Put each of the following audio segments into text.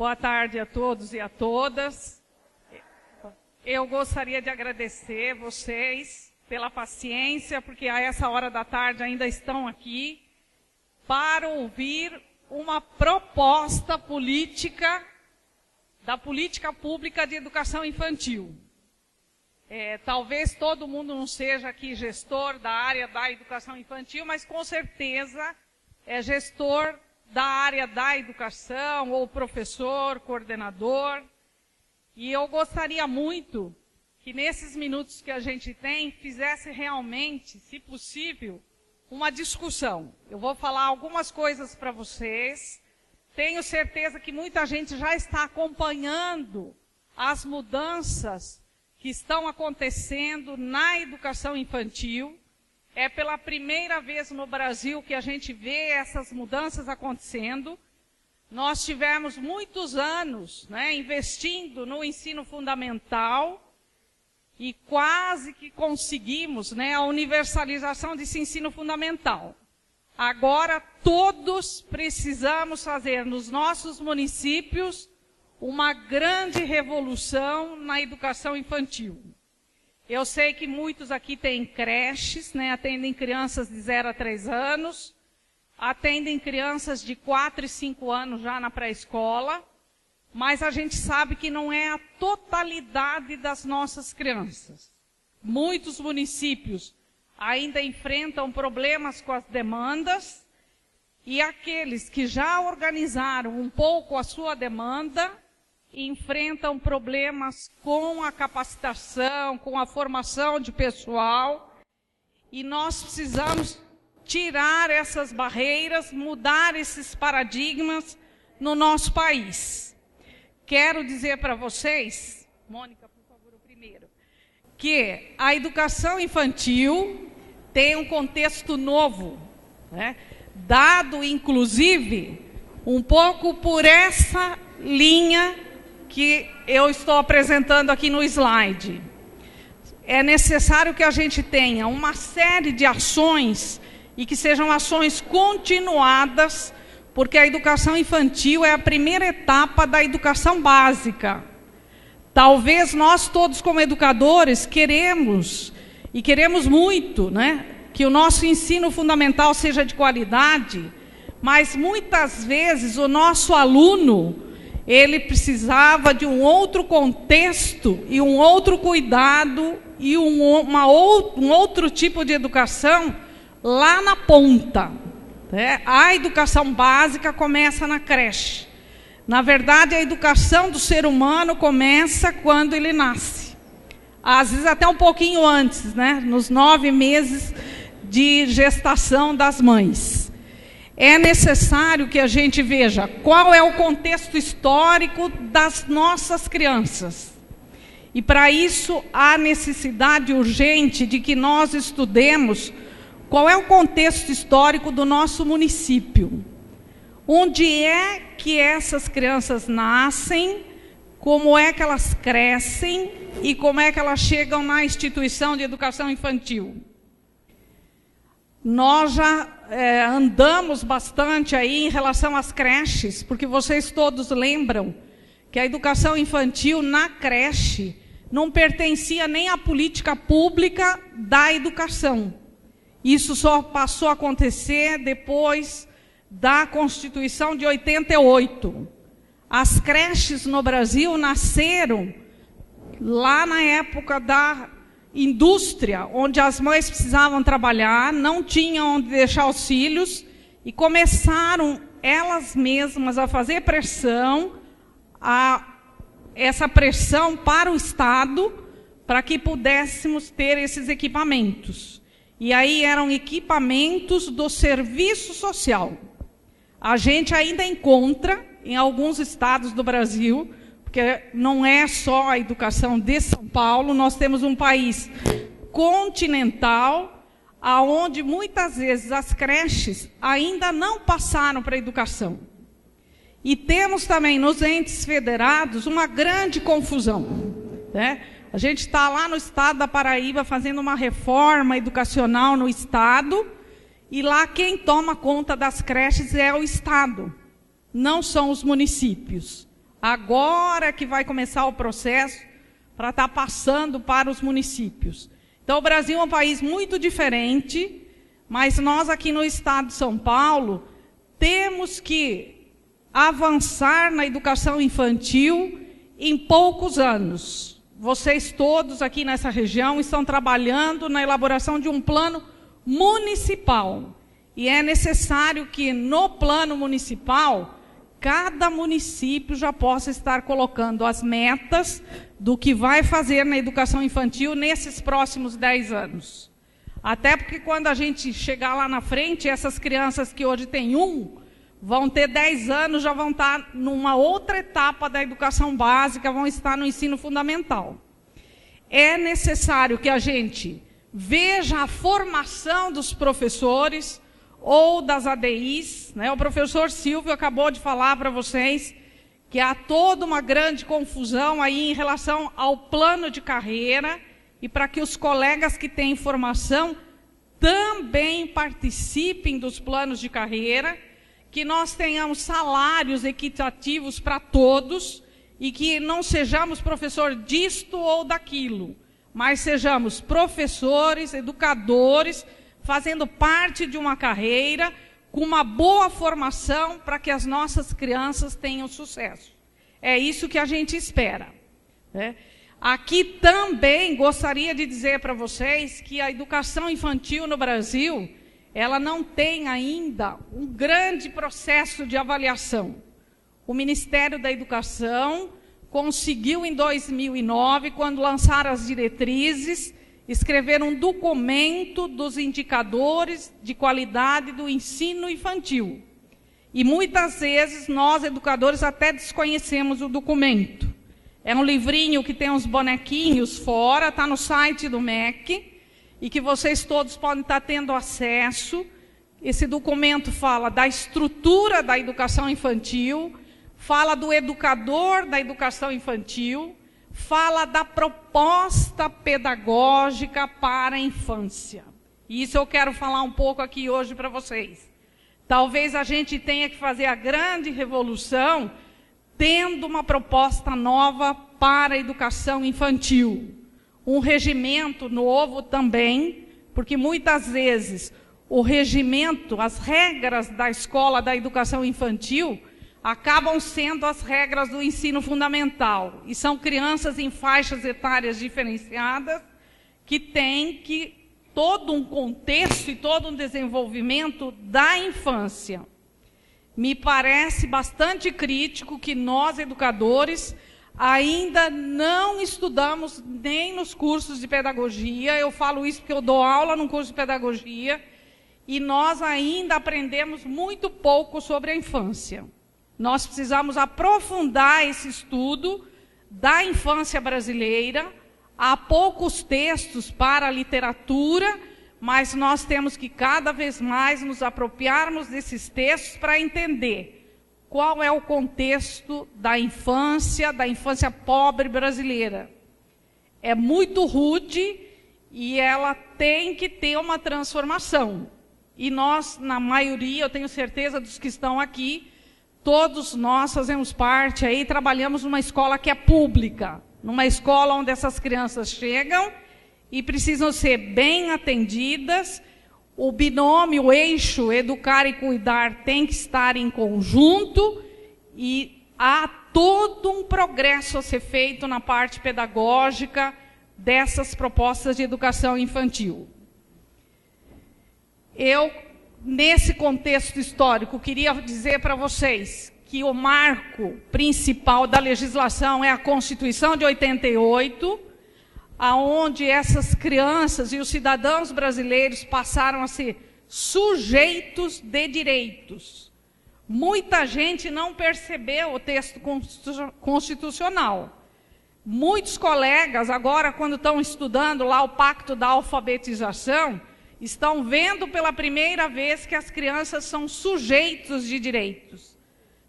Boa tarde a todos e a todas. Eu gostaria de agradecer vocês pela paciência, porque a essa hora da tarde ainda estão aqui para ouvir uma proposta política da política pública de educação infantil. Talvez todo mundo não seja aqui gestor da área da educação infantil, mas com certeza é gestor da área da educação, ou professor, coordenador. E eu gostaria muito que nesses minutos que a gente tem, fizesse realmente, se possível, uma discussão. Eu vou falar algumas coisas para vocês. Tenho certeza que muita gente já está acompanhando as mudanças que estão acontecendo na educação infantil. É pela primeira vez no Brasil que a gente vê essas mudanças acontecendo. Nós tivemos muitos anos, investindo no ensino fundamental e quase que conseguimos, a universalização desse ensino fundamental. Agora todos precisamos fazer nos nossos municípios uma grande revolução na educação infantil. Eu sei que muitos aqui têm creches, atendem crianças de 0 a 3 anos, atendem crianças de 4 e 5 anos já na pré-escola, mas a gente sabe que não é a totalidade das nossas crianças. Muitos municípios ainda enfrentam problemas com as demandas, e aqueles que já organizaram um pouco a sua demanda enfrentam problemas com a capacitação, com a formação de pessoal, e nós precisamos tirar essas barreiras, mudar esses paradigmas no nosso país. Quero dizer para vocês, Mônica, por favor, o primeiro, que a educação infantil tem um contexto novo, dado, inclusive, um pouco por essa linha que eu estou apresentando aqui no slide. É necessário que a gente tenha uma série de ações e que sejam ações continuadas, porque a educação infantil é a primeira etapa da educação básica. Talvez nós todos como educadores queremos muito, que o nosso ensino fundamental seja de qualidade, mas muitas vezes o nosso aluno, ele precisava de um outro contexto e um outro cuidado e um outro tipo de educação lá na ponta. A educação básica começa na creche. Na verdade, a educação do ser humano começa quando ele nasce. Às vezes até um pouquinho antes, nos 9 meses de gestação das mães. É necessário que a gente veja qual é o contexto histórico das nossas crianças. E para isso há necessidade urgente de que nós estudemos qual é o contexto histórico do nosso município. Onde é que essas crianças nascem, como é que elas crescem e como é que elas chegam na instituição de educação infantil. Nós já andamos bastante aí em relação às creches, porque vocês todos lembram que a educação infantil na creche não pertencia nem à política pública da educação. Isso só passou a acontecer depois da Constituição de 88. As creches no Brasil nasceram lá na época da indústria, onde as mães precisavam trabalhar, não tinham onde deixar os filhos, e começaram elas mesmas a fazer pressão, essa pressão para o Estado, para que pudéssemos ter esses equipamentos. E aí eram equipamentos do serviço social. A gente ainda encontra, em alguns estados do Brasil, porque não é só a educação de São Paulo, nós temos um país continental, onde muitas vezes as creches ainda não passaram para a educação. E temos também nos entes federados uma grande confusão. A gente está lá no estado da Paraíba fazendo uma reforma educacional no estado, e lá quem toma conta das creches é o estado, não são os municípios. Agora que vai começar o processo para estar passando para os municípios. Então, o Brasil é um país muito diferente, mas nós aqui no estado de São Paulo temos que avançar na educação infantil em poucos anos. Vocês todos aqui nessa região estão trabalhando na elaboração de um plano municipal. E é necessário que no plano municipal, cada município já possa estar colocando as metas do que vai fazer na educação infantil nesses próximos 10 anos. Até porque quando a gente chegar lá na frente, essas crianças que hoje têm 1, vão ter 10 anos, já vão estar numa outra etapa da educação básica, vão estar no ensino fundamental. É necessário que a gente veja a formação dos professores ou das ADIs, né? O professor Silvio acabou de falar para vocês que há toda uma grande confusão aí em relação ao plano de carreira, e para que os colegas que têm formação também participem dos planos de carreira, que nós tenhamos salários equitativos para todos e que não sejamos professor disto ou daquilo, mas sejamos professores, educadores, fazendo parte de uma carreira com uma boa formação para que as nossas crianças tenham sucesso. É isso que a gente espera, né? Aqui também gostaria de dizer para vocês que a educação infantil no Brasil, ela não tem ainda um grande processo de avaliação. O Ministério da Educação conseguiu em 2009, quando lançaram as diretrizes, escrever um documento dos indicadores de qualidade do ensino infantil. E muitas vezes nós, educadores, até desconhecemos o documento. É um livrinho que tem uns bonequinhos fora, está no site do MEC, e que vocês todos podem estar tendo acesso. Esse documento fala da estrutura da educação infantil, fala do educador da educação infantil, fala da proposta pedagógica para a infância. E isso eu quero falar um pouco aqui hoje para vocês. Talvez a gente tenha que fazer a grande revolução tendo uma proposta nova para a educação infantil. Um regimento novo também, porque muitas vezes o regimento, as regras da escola da educação infantil acabam sendo as regras do ensino fundamental. E são crianças em faixas etárias diferenciadas que têm todo um contexto e todo um desenvolvimento da infância. Me parece bastante crítico que nós, educadores, ainda não estudamos nem nos cursos de pedagogia. Eu falo isso porque eu dou aula num curso de pedagogia e nós ainda aprendemos muito pouco sobre a infância. Nós precisamos aprofundar esse estudo da infância brasileira. Há poucos textos para a literatura, mas nós temos que cada vez mais nos apropriarmos desses textos para entender qual é o contexto da infância pobre brasileira. É muito rude e ela tem que ter uma transformação. E nós, na maioria, eu tenho certeza dos que estão aqui, todos nós fazemos parte aí, trabalhamos numa escola que é pública, numa escola onde essas crianças chegam e precisam ser bem atendidas. O binômio, o eixo educar e cuidar tem que estar em conjunto e há todo um progresso a ser feito na parte pedagógica dessas propostas de educação infantil. Eu, nesse contexto histórico, queria dizer para vocês que o marco principal da legislação é a Constituição de 88, aonde essas crianças e os cidadãos brasileiros passaram a ser sujeitos de direitos. Muita gente não percebeu o texto constitucional. Muitos colegas, agora, quando estão estudando lá o Pacto da Alfabetização, estão vendo pela primeira vez que as crianças são sujeitos de direitos.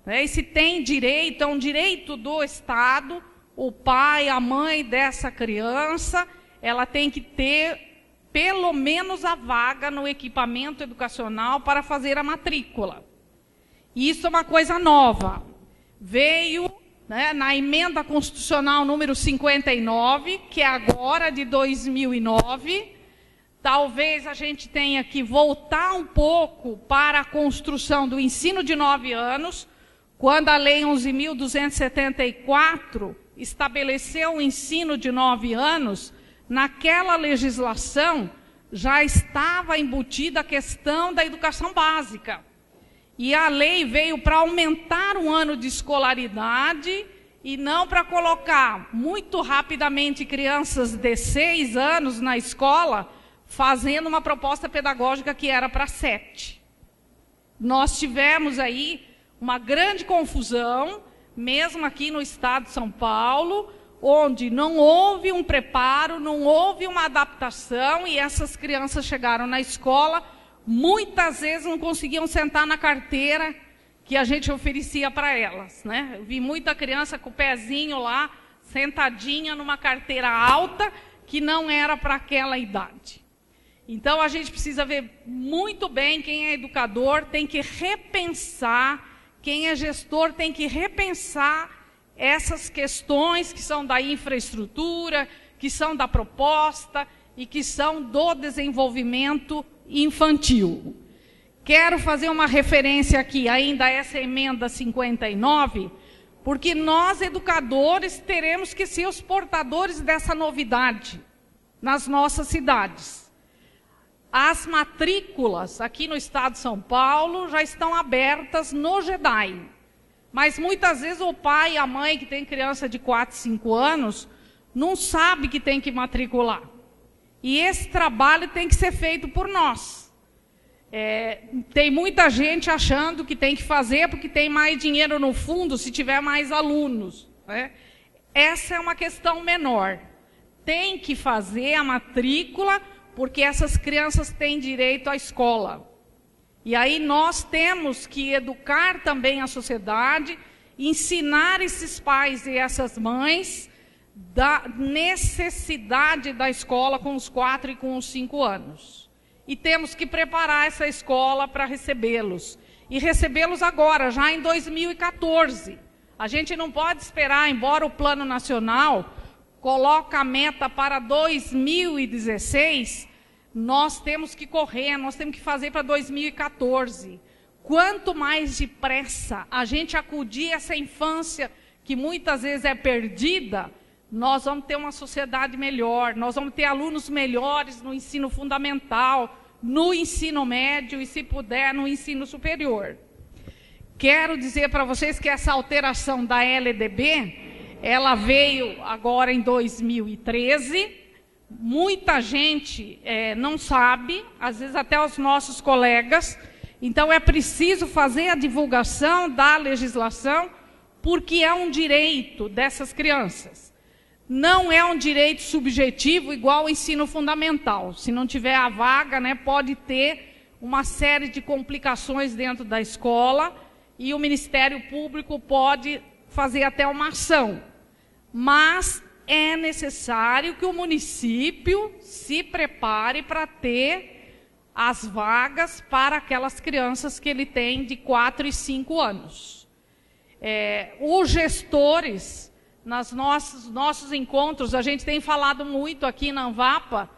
E se tem direito, é um direito do Estado. O pai, a mãe dessa criança, ela tem que ter pelo menos a vaga no equipamento educacional para fazer a matrícula. Isso é uma coisa nova. Veio né, na emenda constitucional número 59, que é agora de 2009, talvez a gente tenha que voltar um pouco para a construção do ensino de 9 anos, quando a Lei 11.274 estabeleceu o ensino de 9 anos, naquela legislação já estava embutida a questão da educação básica. E a lei veio para aumentar um ano de escolaridade e não para colocar muito rapidamente crianças de 6 anos na escola, fazendo uma proposta pedagógica que era para 7. Nós tivemos aí uma grande confusão, mesmo aqui no estado de São Paulo, onde não houve um preparo, não houve uma adaptação, e essas crianças chegaram na escola, muitas vezes não conseguiam sentar na carteira que a gente oferecia para elas, né? Eu vi muita criança com o pezinho lá, sentadinha numa carteira alta, que não era para aquela idade. Então, a gente precisa ver muito bem quem é educador, tem que repensar, quem é gestor tem que repensar essas questões que são da infraestrutura, que são da proposta e que são do desenvolvimento infantil. Quero fazer uma referência aqui ainda a essa emenda 59, porque nós, educadores, teremos que ser os portadores dessa novidade nas nossas cidades. As matrículas aqui no estado de São Paulo já estão abertas no GEDAI. Mas muitas vezes o pai e a mãe que tem criança de 4, 5 anos não sabe que tem que matricular. E esse trabalho tem que ser feito por nós. Tem muita gente achando que tem que fazer porque tem mais dinheiro no fundo se tiver mais alunos, né? Essa é uma questão menor. Tem que fazer a matrícula porque essas crianças têm direito à escola. E aí nós temos que educar também a sociedade, ensinar esses pais e essas mães da necessidade da escola com os 4 e com os 5 anos. E temos que preparar essa escola para recebê-los. E recebê-los agora, já em 2014. A gente não pode esperar, embora o Plano Nacional coloque a meta para 2016, nós temos que correr, nós temos que fazer para 2014. Quanto mais depressa a gente acudir essa infância, que muitas vezes é perdida, nós vamos ter uma sociedade melhor, nós vamos ter alunos melhores no ensino fundamental, no ensino médio e, se puder, no ensino superior. Quero dizer para vocês que essa alteração da LDB, ela veio agora em 2013, muita gente não sabe, às vezes até os nossos colegas, então é preciso fazer a divulgação da legislação, porque é um direito dessas crianças. Não é um direito subjetivo igual ao ensino fundamental. Se não tiver a vaga, né, pode ter uma série de complicações dentro da escola e o Ministério Público pode fazer até uma ação. Mas é necessário que o município se prepare para ter as vagas para aquelas crianças que ele tem de 4 e 5 anos. Os gestores, nos nossos encontros, a gente tem falado muito aqui na Anvapa,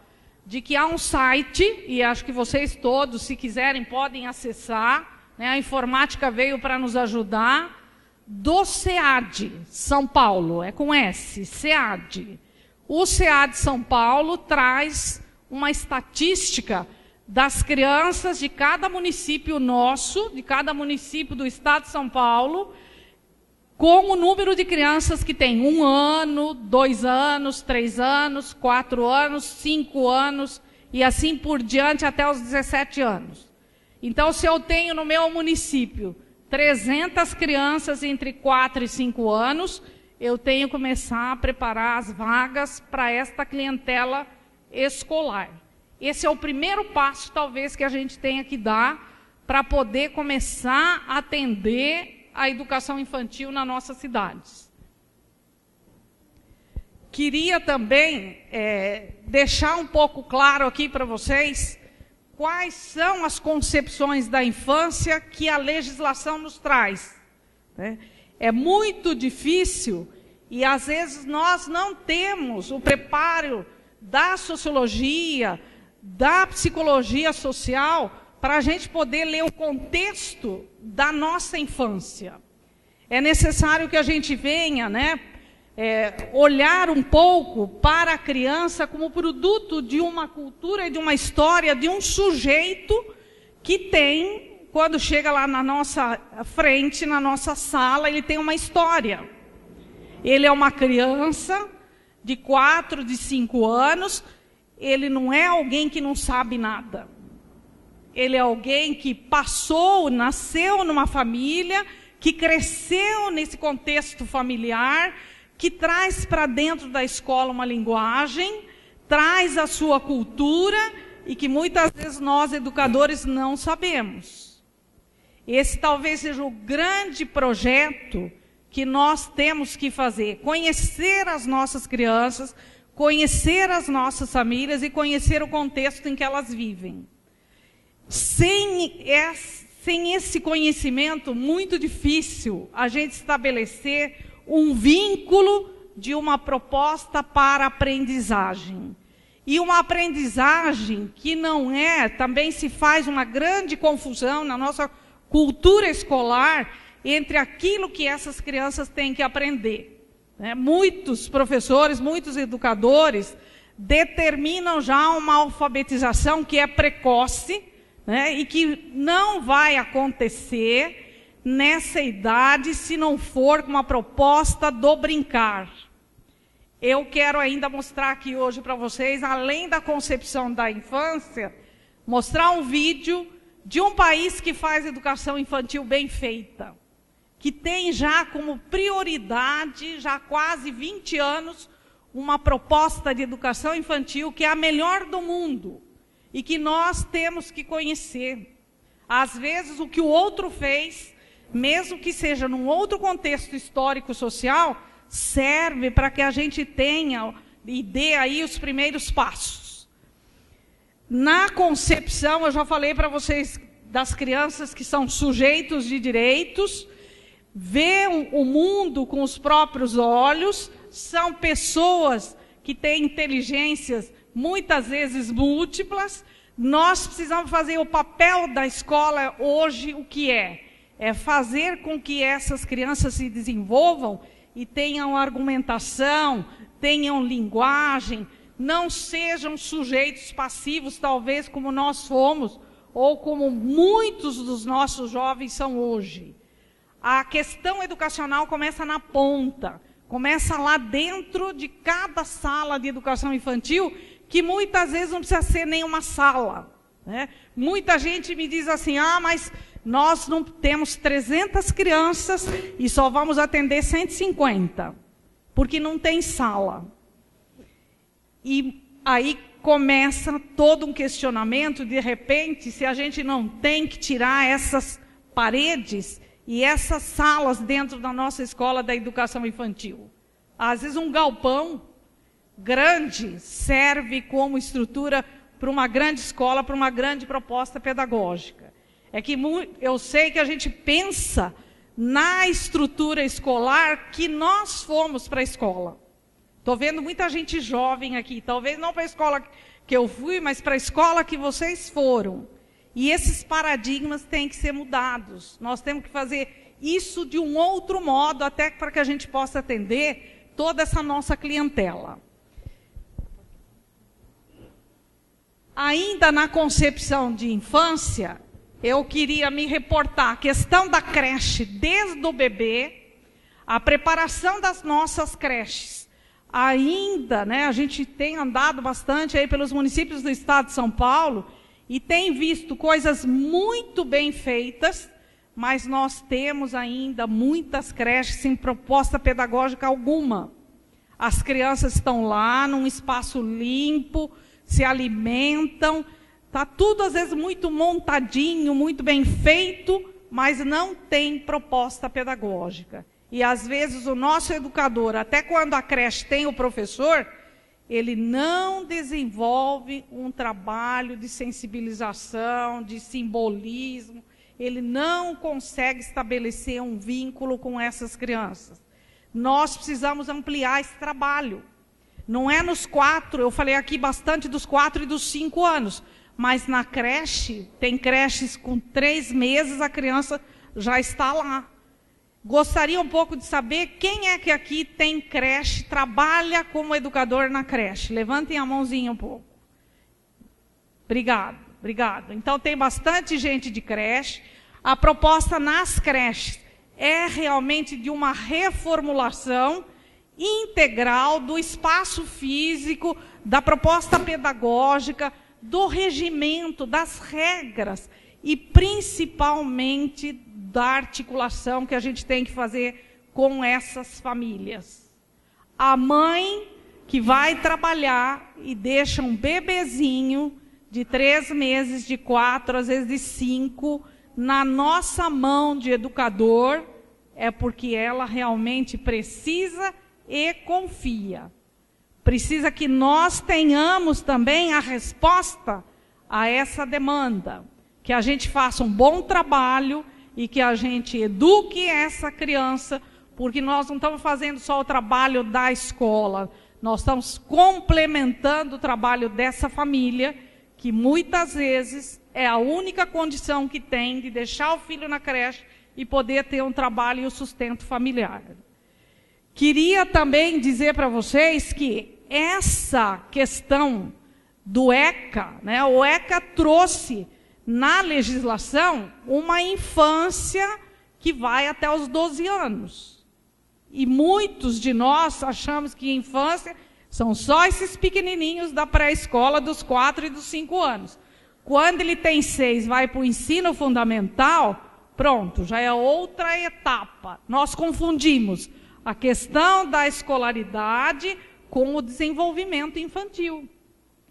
de que há um site, e acho que vocês todos, se quiserem, podem acessar, né, a informática veio para nos ajudar, do SEAD São Paulo, é com S, SEAD. O SEAD São Paulo traz uma estatística das crianças de cada município nosso, de cada município do estado de São Paulo, com o número de crianças que tem 1 ano, 2 anos, 3 anos, 4 anos, 5 anos e assim por diante até os 17 anos. Então, se eu tenho no meu município 300 crianças entre 4 e 5 anos, eu tenho que começar a preparar as vagas para esta clientela escolar. Esse é o primeiro passo, talvez, que a gente tenha que dar para poder começar a atender a educação infantil nas nossas cidades. Queria também deixar um pouco claro aqui para vocês quais são as concepções da infância que a legislação nos traz, né? é muito difícil e às vezes nós não temos o preparo da sociologia, da psicologia social, para a gente poder ler o contexto da nossa infância. É necessário que a gente venha, né, olhar um pouco para a criança como produto de uma cultura e de uma história de um sujeito que tem, quando chega lá na nossa frente, na nossa sala, ele tem uma história. Ele é uma criança de 4, de 5 anos, ele não é alguém que não sabe nada. Ele é alguém que passou, nasceu numa família, que cresceu nesse contexto familiar, que traz para dentro da escola uma linguagem, traz a sua cultura e que muitas vezes nós, educadores, não sabemos. Esse talvez seja o grande projeto que nós temos que fazer, conhecer as nossas crianças, conhecer as nossas famílias e conhecer o contexto em que elas vivem. Sem esse conhecimento, muito difícil a gente estabelecer um vínculo de uma proposta para aprendizagem. E uma aprendizagem que não é, também se faz uma grande confusão na nossa cultura escolar entre aquilo que essas crianças têm que aprender. Muitos professores, muitos educadores determinam já uma alfabetização que é precoce, e que não vai acontecer nessa idade se não for com uma proposta do brincar. Eu quero ainda mostrar aqui hoje para vocês, além da concepção da infância, mostrar um vídeo de um país que faz educação infantil bem feita, que tem já como prioridade, já há quase 20 anos, uma proposta de educação infantil que é a melhor do mundo. E que nós temos que conhecer. Às vezes, o que o outro fez, mesmo que seja num outro contexto histórico-social, serve para que a gente tenha e dê aí os primeiros passos. Na concepção, eu já falei para vocês das crianças que são sujeitos de direitos, vê o mundo com os próprios olhos, são pessoas que têm inteligências muitas vezes múltiplas. Nós precisamos fazer o papel da escola hoje, o que é fazer com que essas crianças se desenvolvam e tenham argumentação, tenham linguagem, não sejam sujeitos passivos, talvez como nós fomos, ou como muitos dos nossos jovens são hoje. A questão educacional começa na ponta, começa lá dentro de cada sala de educação infantil, que muitas vezes não precisa ser nenhuma sala. Muita gente me diz assim, mas nós não temos 300 crianças e só vamos atender 150, porque não tem sala. E aí começa todo um questionamento, de repente, se a gente não tem que tirar essas paredes e essas salas dentro da nossa escola da educação infantil. Às vezes um galpão grande serve como estrutura para uma grande escola, para uma grande proposta pedagógica. É que eu sei que a gente pensa na estrutura escolar que nós fomos para a escola. Estou vendo muita gente jovem aqui, talvez não para a escola que eu fui, mas para a escola que vocês foram. E esses paradigmas têm que ser mudados. Nós temos que fazer isso de um outro modo, até para que a gente possa atender toda essa nossa clientela. Ainda na concepção de infância, eu queria me reportar a questão da creche desde o bebê, a preparação das nossas creches. Ainda, a gente tem andado bastante aí pelos municípios do estado de São Paulo e tem visto coisas muito bem feitas, mas nós temos ainda muitas creches sem proposta pedagógica alguma. As crianças estão lá num espaço limpo, se alimentam, está tudo às vezes muito montadinho, muito bem feito, mas não tem proposta pedagógica. E às vezes o nosso educador, até quando a creche tem o professor, ele não desenvolve um trabalho de sensibilização, de simbolismo. ele não consegue estabelecer um vínculo com essas crianças. Nós precisamos ampliar esse trabalho. Não é nos 4, eu falei aqui bastante dos 4 e dos 5 anos, mas na creche, tem creches com 3 meses, a criança já está lá. Gostaria um pouco de saber quem é que aqui tem creche, trabalha como educador na creche. Levantem a mãozinha um pouco. Obrigado, obrigado. Então tem bastante gente de creche. A proposta nas creches é realmente de uma reformulação integral do espaço físico, da proposta pedagógica, do regimento, das regras e principalmente da articulação que a gente tem que fazer com essas famílias. A mãe que vai trabalhar e deixa um bebezinho de 3 meses, de 4, às vezes de 5, na nossa mão de educador, é porque ela realmente precisa e confia. Precisa que nós tenhamos também a resposta a essa demanda. Que a gente faça um bom trabalho e que a gente eduque essa criança, porque nós não estamos fazendo só o trabalho da escola, nós estamos complementando o trabalho dessa família, que muitas vezes é a única condição que tem de deixar o filho na creche e poder ter um trabalho e o sustento familiar. Queria também dizer para vocês que essa questão do ECA, né, o ECA trouxe na legislação uma infância que vai até os 12 anos. E muitos de nós achamos que infância são só esses pequenininhos da pré-escola dos 4 e dos 5 anos. Quando ele tem 6, vai para o ensino fundamental, pronto, já é outra etapa. Nós confundimos a questão da escolaridade com o desenvolvimento infantil.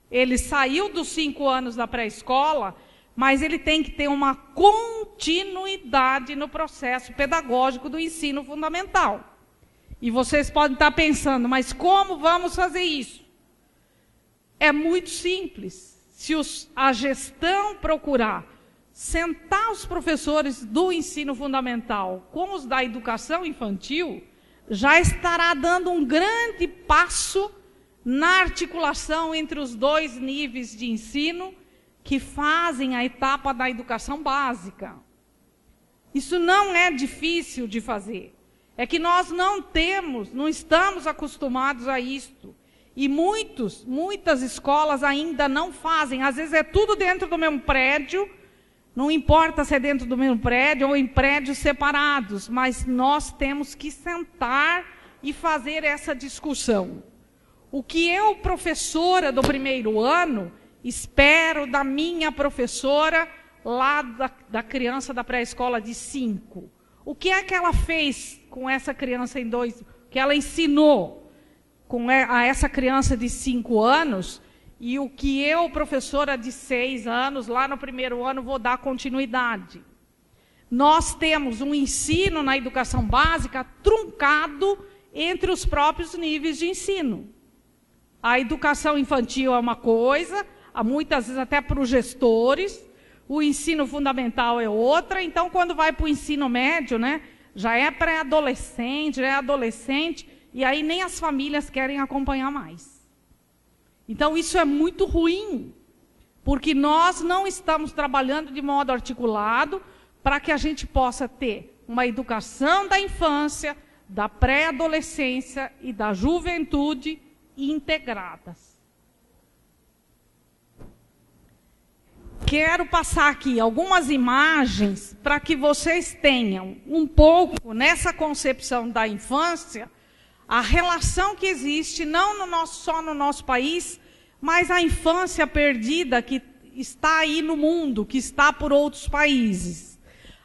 Ele saiu dos 5 anos da pré-escola, mas ele tem que ter uma continuidade no processo pedagógico do ensino fundamental. E vocês podem estar pensando, mas como vamos fazer isso? É muito simples. Se a gestão procurar sentar os professores do ensino fundamental com os da educação infantil, já estará dando um grande passo na articulação entre os 2 níveis de ensino que fazem a etapa da educação básica. Isso não é difícil de fazer. É que nós não estamos acostumados a isto. E muitas escolas ainda não fazem. Às vezes é tudo dentro do mesmo prédio, não importa se é dentro do mesmo prédio ou em prédios separados, mas nós temos que sentar e fazer essa discussão. O que eu, professora do primeiro ano, espero da minha professora lá da criança da pré-escola de 5. O que é que ela fez com essa criança em 2? O que ela ensinou a essa criança de 5 anos? E o que eu, professora de 6 anos, lá no primeiro ano, vou dar continuidade. Nós temos um ensino na educação básica truncado entre os próprios níveis de ensino. A educação infantil é uma coisa, muitas vezes até para os gestores, o ensino fundamental é outra, então quando vai para o ensino médio, né, já é pré-adolescente, já é adolescente, e aí nem as famílias querem acompanhar mais. Então isso é muito ruim, porque nós não estamos trabalhando de modo articulado para que a gente possa ter uma educação da infância, da pré-adolescência e da juventude integradas. Quero passar aqui algumas imagens para que vocês tenham um pouco, nessa concepção da infância, a relação que existe, não só no nosso país, mas a infância perdida que está aí no mundo, que está por outros países.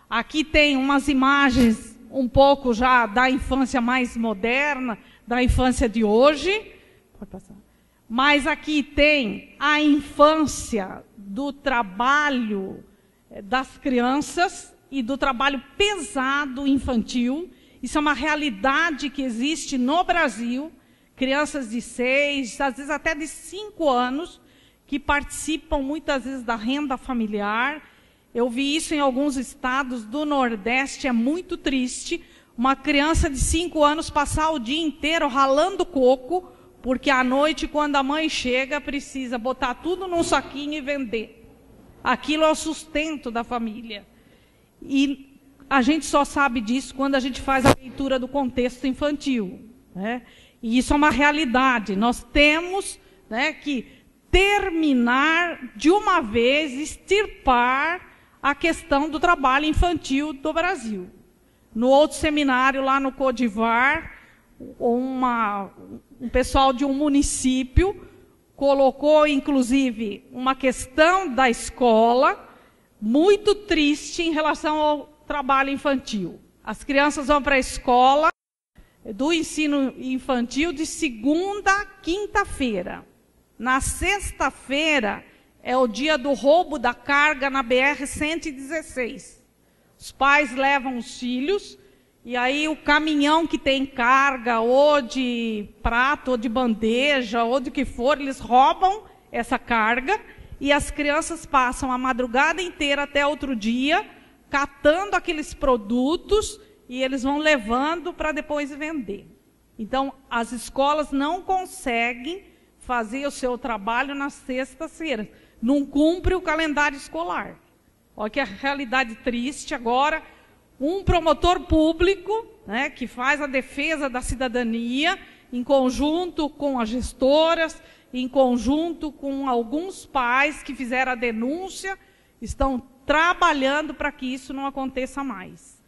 Aqui tem umas imagens um pouco já da infância mais moderna, da infância de hoje. Pode passar. Mas aqui tem a infância do trabalho das crianças e do trabalho pesado infantil. Isso é uma realidade que existe no Brasil. Crianças de 6, às vezes até de 5 anos, que participam muitas vezes da renda familiar. Eu vi isso em alguns estados do Nordeste, é muito triste. Uma criança de 5 anos passar o dia inteiro ralando coco, porque à noite, quando a mãe chega, precisa botar tudo num saquinho e vender. Aquilo é o sustento da família. E a gente só sabe disso quando a gente faz a leitura do contexto infantil, né? E isso é uma realidade. Nós temos, né, que terminar de uma vez, extirpar a questão do trabalho infantil do Brasil. No outro seminário, lá no Côte d'Ivoire, um pessoal de um município colocou, inclusive, uma questão da escola muito triste em relação ao trabalho infantil. As crianças vão para a escola do ensino infantil de segunda a quinta-feira. Na sexta-feira é o dia do roubo da carga na BR-116. Os pais levam os filhos e aí o caminhão que tem carga ou de prato, ou de bandeja, ou de que for, eles roubam essa carga e as crianças passam a madrugada inteira até outro dia catando aqueles produtos e eles vão levando para depois vender. Então, as escolas não conseguem fazer o seu trabalho nas sextas-feiras. Não cumpre o calendário escolar. Olha que a realidade triste agora. Um promotor público, né, que faz a defesa da cidadania, em conjunto com as gestoras, em conjunto com alguns pais que fizeram a denúncia, estão trabalhando para que isso não aconteça mais.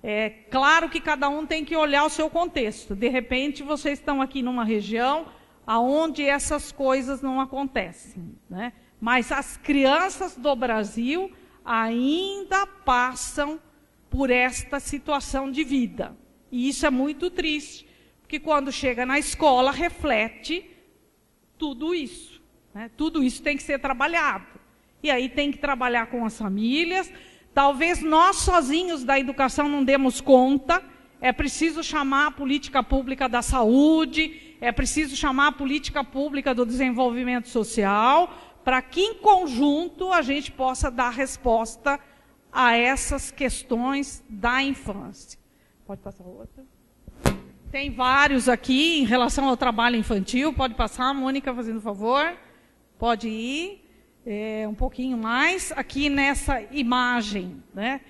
É claro que cada um tem que olhar o seu contexto. De repente, vocês estão aqui numa região onde essas coisas não acontecem, né? Mas as crianças do Brasil ainda passam por esta situação de vida. E isso é muito triste, porque quando chega na escola, reflete tudo isso, né? Tudo isso tem que ser trabalhado. E aí tem que trabalhar com as famílias. Talvez nós sozinhos da educação não demos conta. É preciso chamar a política pública da saúde, é preciso chamar a política pública do desenvolvimento social, para que em conjunto a gente possa dar resposta a essas questões da infância. Pode passar outra? Tem vários aqui em relação ao trabalho infantil. Pode passar, Mônica, fazendo favor. Pode ir. Um pouquinho mais, aqui nessa imagem, né?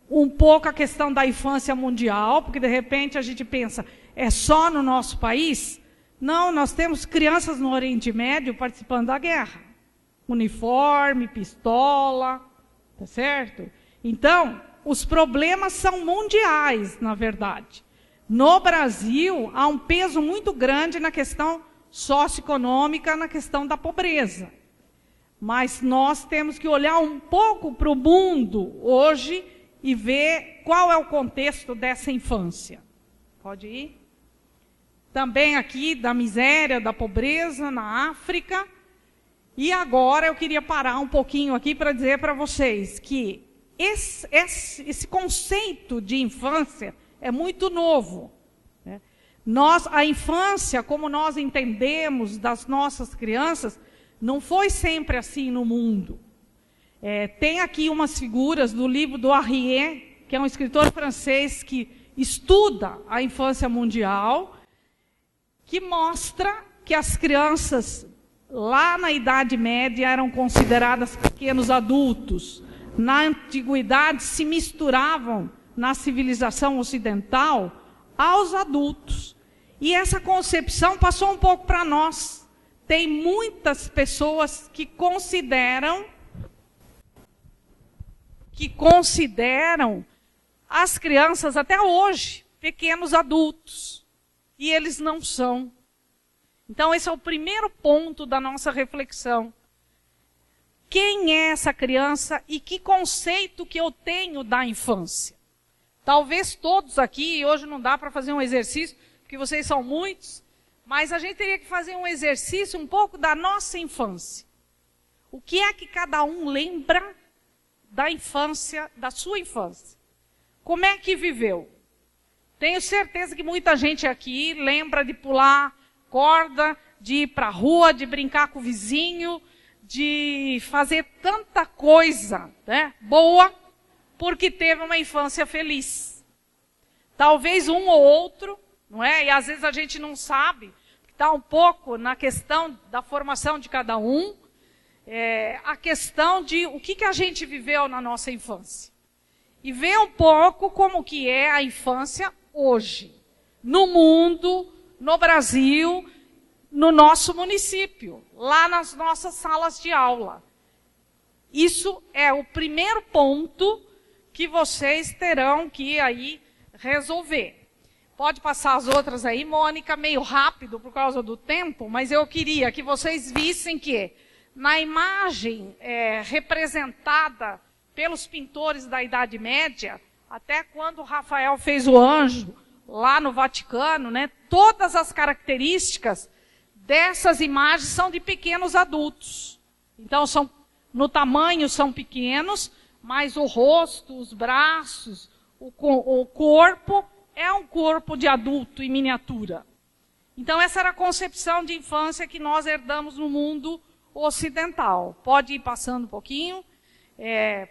Um pouco a questão da infância mundial, porque de repente a gente pensa, é só no nosso país? Não, nós temos crianças no Oriente Médio participando da guerra. Uniforme, pistola, tá certo? Então, os problemas são mundiais, na verdade. No Brasil, há um peso muito grande na questão socioeconômica, na questão da pobreza. Mas nós temos que olhar um pouco para o mundo hoje e ver qual é o contexto dessa infância. Pode ir? Também aqui da miséria, da pobreza na África. E agora eu queria parar um pouquinho aqui para dizer para vocês que esse conceito de infância é muito novo, né? A infância, como nós entendemos das nossas crianças, não foi sempre assim no mundo. Tem aqui umas figuras do livro do Arrier, que é um escritor francês que estuda a infância mundial, que mostra que as crianças lá na Idade Média eram consideradas pequenos adultos. Na antiguidade se misturavam na civilização ocidental aos adultos. E essa concepção passou um pouco para nós. Tem muitas pessoas que consideram as crianças até hoje pequenos adultos. E eles não são. Então esse é o primeiro ponto da nossa reflexão. Quem é essa criança e que conceito que eu tenho da infância? Talvez todos aqui, hoje não dá para fazer um exercício, porque vocês são muitos, mas a gente teria que fazer um exercício um pouco da nossa infância. O que é que cada um lembra da infância, da sua infância? Como é que viveu? Tenho certeza que muita gente aqui lembra de pular corda, de ir para a rua, de brincar com o vizinho, de fazer tanta coisa, né, boa, porque teve uma infância feliz. Talvez um ou outro, não é? E às vezes a gente não sabe, está um pouco na questão da formação de cada um, a questão de o que a gente viveu na nossa infância. E ver um pouco como que é a infância hoje, no mundo, no Brasil, no nosso município, lá nas nossas salas de aula. Isso é o primeiro ponto que vocês terão que aí resolver. Pode passar as outras aí, Mônica, meio rápido por causa do tempo, mas eu queria que vocês vissem que na imagem representada pelos pintores da Idade Média, até quando Rafael fez o anjo lá no Vaticano, né, todas as características dessas imagens são de pequenos adultos. Então, no tamanho são pequenos, mas o rosto, os braços, o corpo é um corpo de adulto em miniatura. Então, essa era a concepção de infância que nós herdamos no mundo ocidental. Pode ir passando um pouquinho.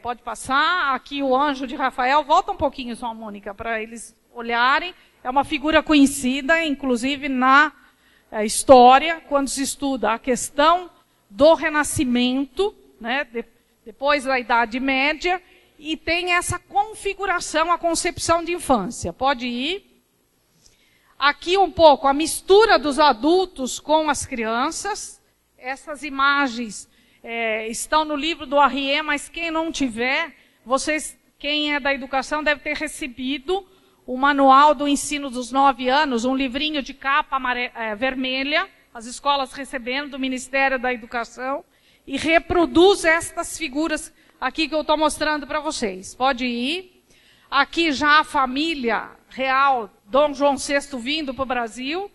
Pode passar. Aqui o anjo de Rafael. Volta um pouquinho só, Mônica, para eles olharem. É uma figura conhecida, inclusive na história, quando se estuda a questão do Renascimento, né, depois da Idade Média, e tem essa configuração, a concepção de infância. Pode ir. Aqui um pouco a mistura dos adultos com as crianças. Essas imagens estão no livro do Arrié, mas quem não tiver, quem é da educação deve ter recebido o Manual do Ensino dos 9 anos, um livrinho de capa vermelha, as escolas recebendo do Ministério da Educação, e reproduz estas figuras aqui que eu estou mostrando para vocês. Pode ir. Aqui já a família real, Dom João VI vindo para o Brasil.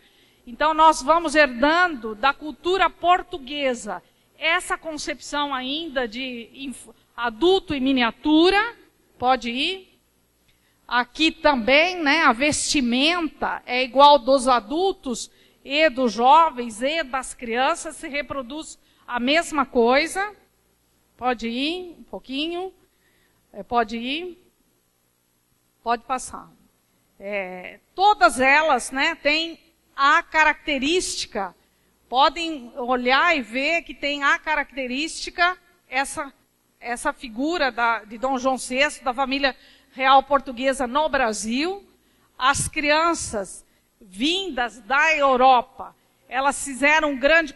Então nós vamos herdando da cultura portuguesa essa concepção ainda de adulto em miniatura. Pode ir. Aqui também, né, a vestimenta é igual dos adultos e dos jovens e das crianças, se reproduz a mesma coisa. Pode ir um pouquinho. Pode ir. Pode passar. Todas elas, né, têm a característica, podem olhar e ver que tem a característica, essa figura de Dom João VI, da família real portuguesa no Brasil. As crianças vindas da Europa, elas fizeram um grande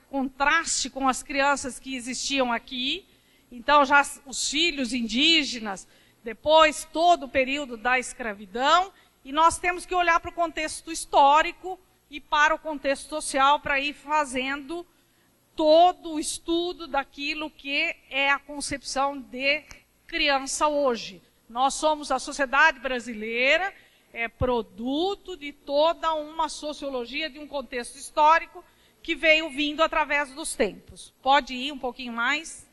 contraste com as crianças que existiam aqui. Então, já os filhos indígenas, depois todo o período da escravidão, e nós temos que olhar para o contexto histórico e para o contexto social para ir fazendo todo o estudo daquilo que é a concepção de criança hoje. Nós somos a sociedade brasileira, produto de toda uma sociologia, de um contexto histórico que veio vindo através dos tempos. Pode ir um pouquinho mais?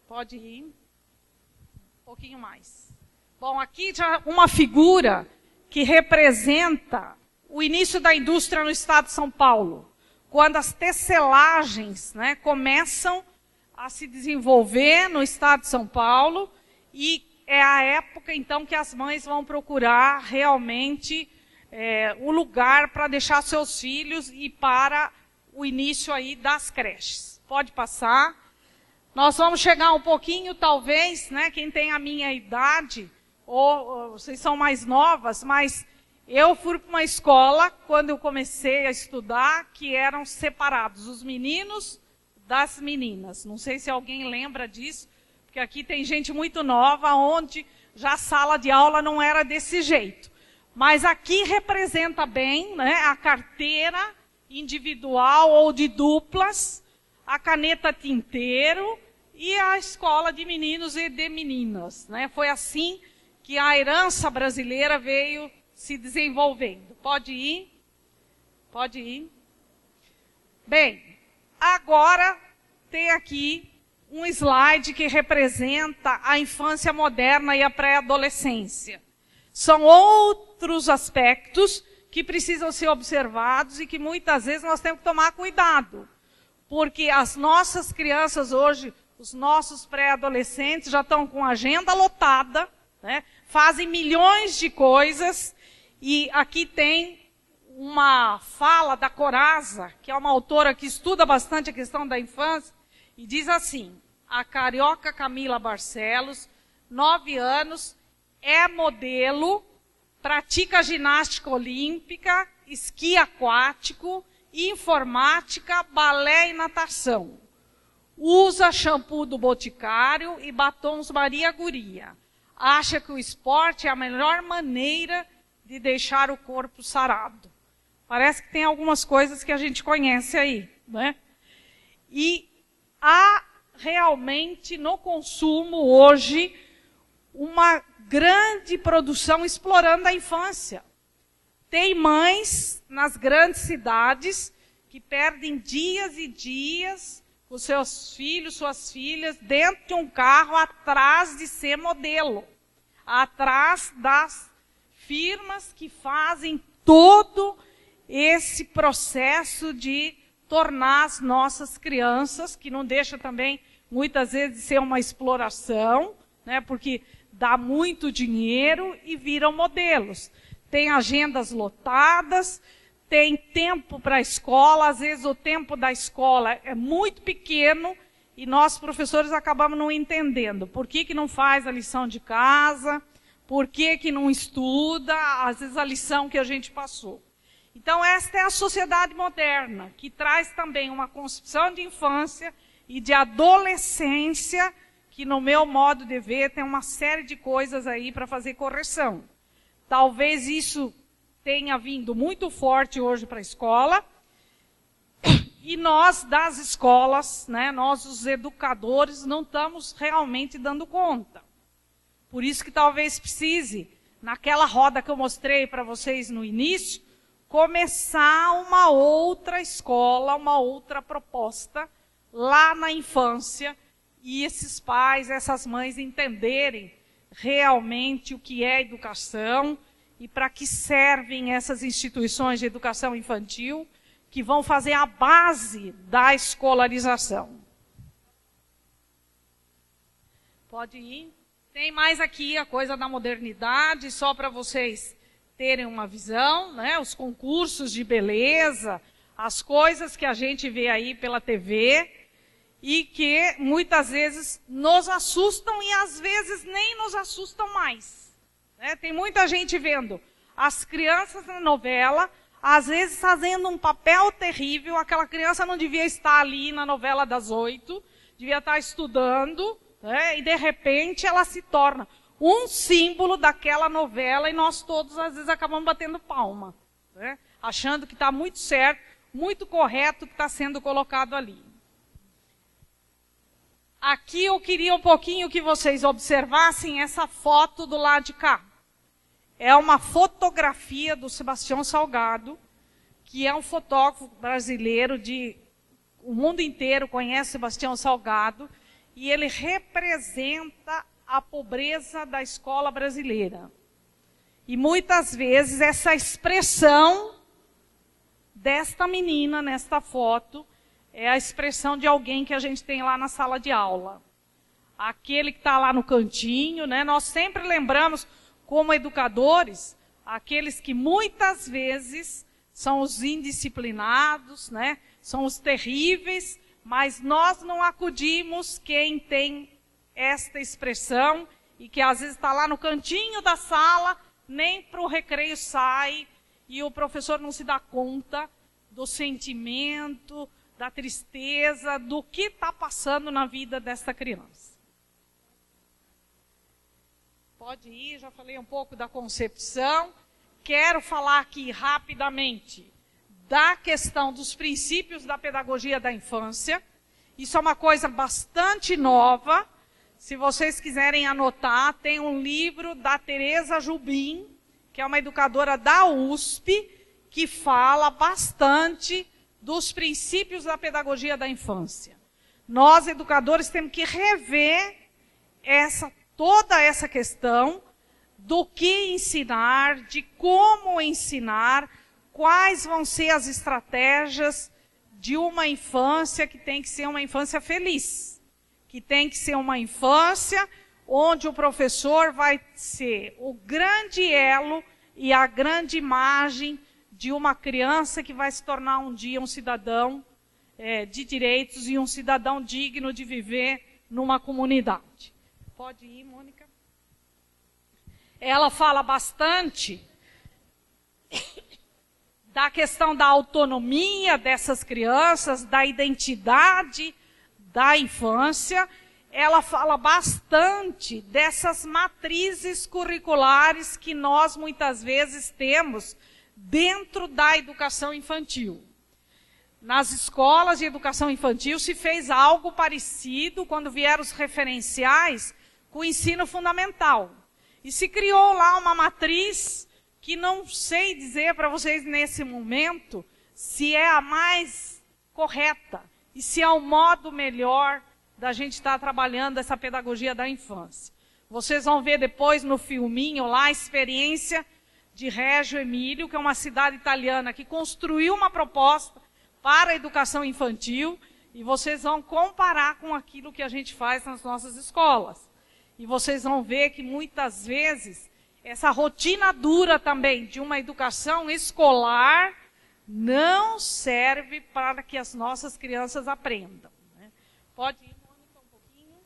Pode ir um pouquinho mais. Bom, aqui já uma figura que representa o início da indústria no estado de São Paulo, quando as tecelagens, né, começam a se desenvolver no estado de São Paulo, e é a época, então, que as mães vão procurar realmente o lugar para deixar seus filhos e para o início aí das creches. Pode passar. Nós vamos chegar um pouquinho, talvez, né, quem tem a minha idade, ou vocês são mais novas, mas eu fui para uma escola, quando eu comecei a estudar, que eram separados os meninos das meninas. Não sei se alguém lembra disso, porque aqui tem gente muito nova, onde já a sala de aula não era desse jeito. Mas aqui representa bem, né, a carteira individual ou de duplas, a caneta tinteiro e a escola de meninos e de meninas, né? Foi assim que a herança brasileira veio se desenvolvendo. Pode ir. Pode ir. Bem, agora tem aqui um slide que representa a infância moderna e a pré-adolescência. São outros aspectos que precisam ser observados e que muitas vezes nós temos que tomar cuidado. porque as nossas crianças hoje, os nossos pré-adolescentes já estão com a agenda lotada, né? Fazem milhões de coisas, e aqui tem uma fala da Coraza, que é uma autora que estuda bastante a questão da infância, e diz assim: a carioca Camila Barcelos, 9 anos, é modelo, pratica ginástica olímpica, esqui aquático, informática, balé e natação. Usa shampoo do Boticário e batons Maria Guria. Acha que o esporte é a melhor maneira de deixar o corpo sarado. Parece que tem algumas coisas que a gente conhece aí, né? E há realmente no consumo hoje uma grande produção explorando a infância. Tem mães nas grandes cidades que perdem dias e dias com seus filhos, suas filhas, dentro de um carro atrás de ser modelo, atrás das firmas que fazem todo esse processo de tornar as nossas crianças, que não deixa também, muitas vezes, de ser uma exploração, né, porque dá muito dinheiro e viram modelos. Tem agendas lotadas, tem tempo para a escola, às vezes o tempo da escola é muito pequeno e nós, professores, acabamos não entendendo. Por que não faz a lição de casa? Por que não estuda, às vezes, a lição que a gente passou? Então, esta é a sociedade moderna, que traz também uma concepção de infância e de adolescência, que, no meu modo de ver, tem uma série de coisas aí para fazer correção. Talvez isso tenha vindo muito forte hoje para a escola. E nós, das escolas, né, nós, os educadores, não estamos realmente dando conta. Por isso que talvez precise, naquela roda que eu mostrei para vocês no início, começar uma outra escola, uma outra proposta lá na infância, e esses pais, essas mães entenderem realmente o que é educação e para que servem essas instituições de educação infantil que vão fazer a base da escolarização. Pode ir. Tem mais aqui a coisa da modernidade, só para vocês terem uma visão, né? Os concursos de beleza, as coisas que a gente vê aí pela TV e que muitas vezes nos assustam e às vezes nem nos assustam mais. Né? Tem muita gente vendo as crianças na novela, às vezes fazendo um papel terrível. Aquela criança não devia estar ali na novela das 8, devia estar estudando, né? E de repente ela se torna um símbolo daquela novela e nós todos às vezes acabamos batendo palma, né? Achando que está muito certo, muito correto o que está sendo colocado ali. Aqui eu queria um pouquinho que vocês observassem essa foto do lado de cá. É uma fotografia do Sebastião Salgado, que é um fotógrafo brasileiro, o mundo inteiro conhece Sebastião Salgado, e ele representa a pobreza da escola brasileira. E muitas vezes essa expressão desta menina, nesta foto, é a expressão de alguém que a gente tem lá na sala de aula. Aquele que está lá no cantinho, né? Nós sempre lembramos, como educadores, aqueles que muitas vezes são os indisciplinados, né? São os terríveis, mas nós não acudimos quem tem esta expressão e que às vezes está lá no cantinho da sala, nem para o recreio sai e o professor não se dá conta do sentimento, da tristeza, do que está passando na vida dessa criança. Pode ir, já falei um pouco da concepção. Quero falar aqui rapidamente da questão dos princípios da pedagogia da infância. Isso é uma coisa bastante nova. Se vocês quiserem anotar, tem um livro da Tereza Jubim, que é uma educadora da USP, que fala bastante dos princípios da pedagogia da infância. Nós, educadores, temos que rever toda essa questão do que ensinar, de como ensinar, quais vão ser as estratégias de uma infância que tem que ser uma infância feliz, que tem que ser uma infância onde o professor vai ser o grande elo e a grande imagem de uma criança que vai se tornar um dia um cidadão de direitos e um cidadão digno de viver numa comunidade. Pode ir, Mônica? Ela fala bastante da questão da autonomia dessas crianças, da identidade da infância. Ela fala bastante dessas matrizes curriculares que nós muitas vezes temos dentro da educação infantil. Nas escolas de educação infantil se fez algo parecido quando vieram os referenciais com o ensino fundamental. E se criou lá uma matriz que não sei dizer para vocês nesse momento se é a mais correta e se é o modo melhor da gente estar trabalhando essa pedagogia da infância. Vocês vão ver depois no filminho lá a experiência de Reggio Emílio, que é uma cidade italiana que construiu uma proposta para a educação infantil, e vocês vão comparar com aquilo que a gente faz nas nossas escolas. E vocês vão ver que muitas vezes essa rotina dura também de uma educação escolar não serve para que as nossas crianças aprendam. Né? Pode ir, Mônica, um pouquinho.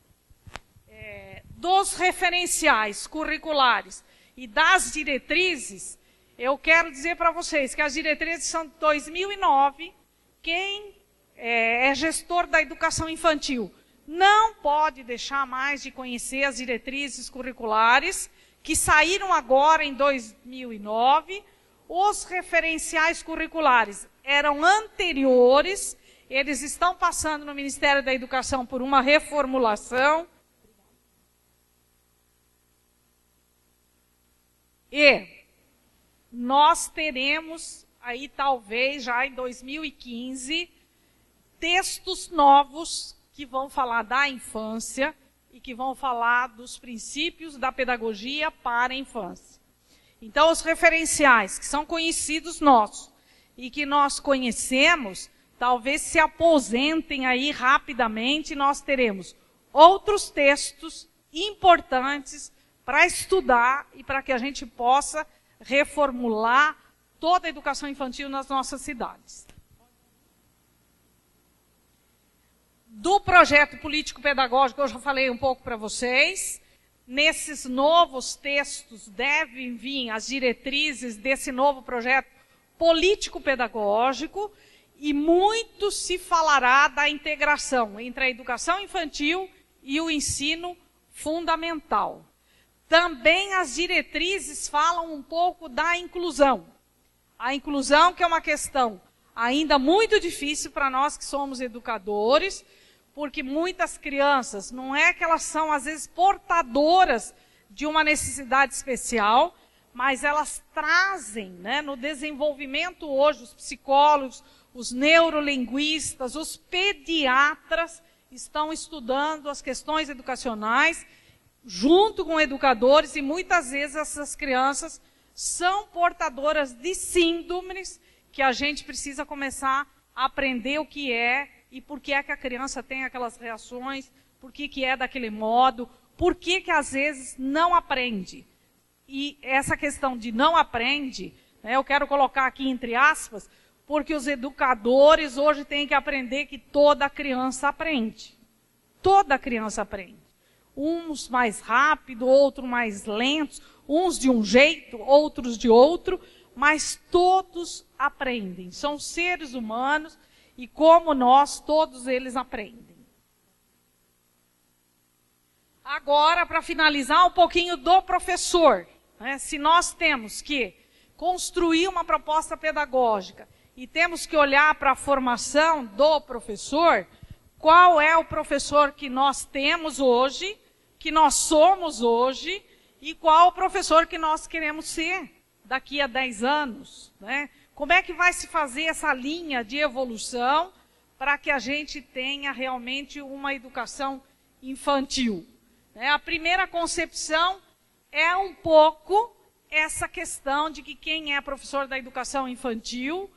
Dos referenciais curriculares e das diretrizes, eu quero dizer para vocês que as diretrizes são de 2009. Quem é gestor da educação infantil não pode deixar mais de conhecer as diretrizes curriculares que saíram agora em 2009. Os referenciais curriculares eram anteriores, eles estão passando no Ministério da Educação por uma reformulação. E nós teremos aí talvez já em 2015 textos novos que vão falar da infância e que vão falar dos princípios da pedagogia para a infância. Então, os referenciais que são conhecidos nossos e que nós conhecemos, talvez se aposentem aí rapidamente, e nós teremos outros textos importantes para estudar e para que a gente possa reformular toda a educação infantil nas nossas cidades. Do projeto político-pedagógico, eu já falei um pouco para vocês. Nesses novos textos devem vir as diretrizes desse novo projeto político-pedagógico e muito se falará da integração entre a educação infantil e o ensino fundamental. Também as diretrizes falam um pouco da inclusão. A inclusão, que é uma questão ainda muito difícil para nós que somos educadores, porque muitas crianças, não é que elas são às vezes portadoras de uma necessidade especial, mas elas trazem, né, no desenvolvimento hoje, os psicólogos, os neurolinguistas, os pediatras estão estudando as questões educacionais junto com educadores, e muitas vezes essas crianças são portadoras de síndromes que a gente precisa começar a aprender o que é e por que é que a criança tem aquelas reações, por que é daquele modo, por que às vezes não aprende. E essa questão de não aprende, né, eu quero colocar aqui entre aspas, porque os educadores hoje têm que aprender que toda criança aprende. Toda criança aprende. Uns mais rápido, outros mais lentos, uns de um jeito, outros de outro, mas todos aprendem. São seres humanos e, como nós, todos eles aprendem. Agora, para finalizar, um pouquinho do professor. Né? Se nós temos que construir uma proposta pedagógica e temos que olhar para a formação do professor, qual é o professor que nós temos hoje, que nós somos hoje, e qual o professor que nós queremos ser daqui a 10 anos, né? Como é que vai se fazer essa linha de evolução para que a gente tenha realmente uma educação infantil? A primeira concepção é um pouco essa questão de que quem é professor da educação infantil,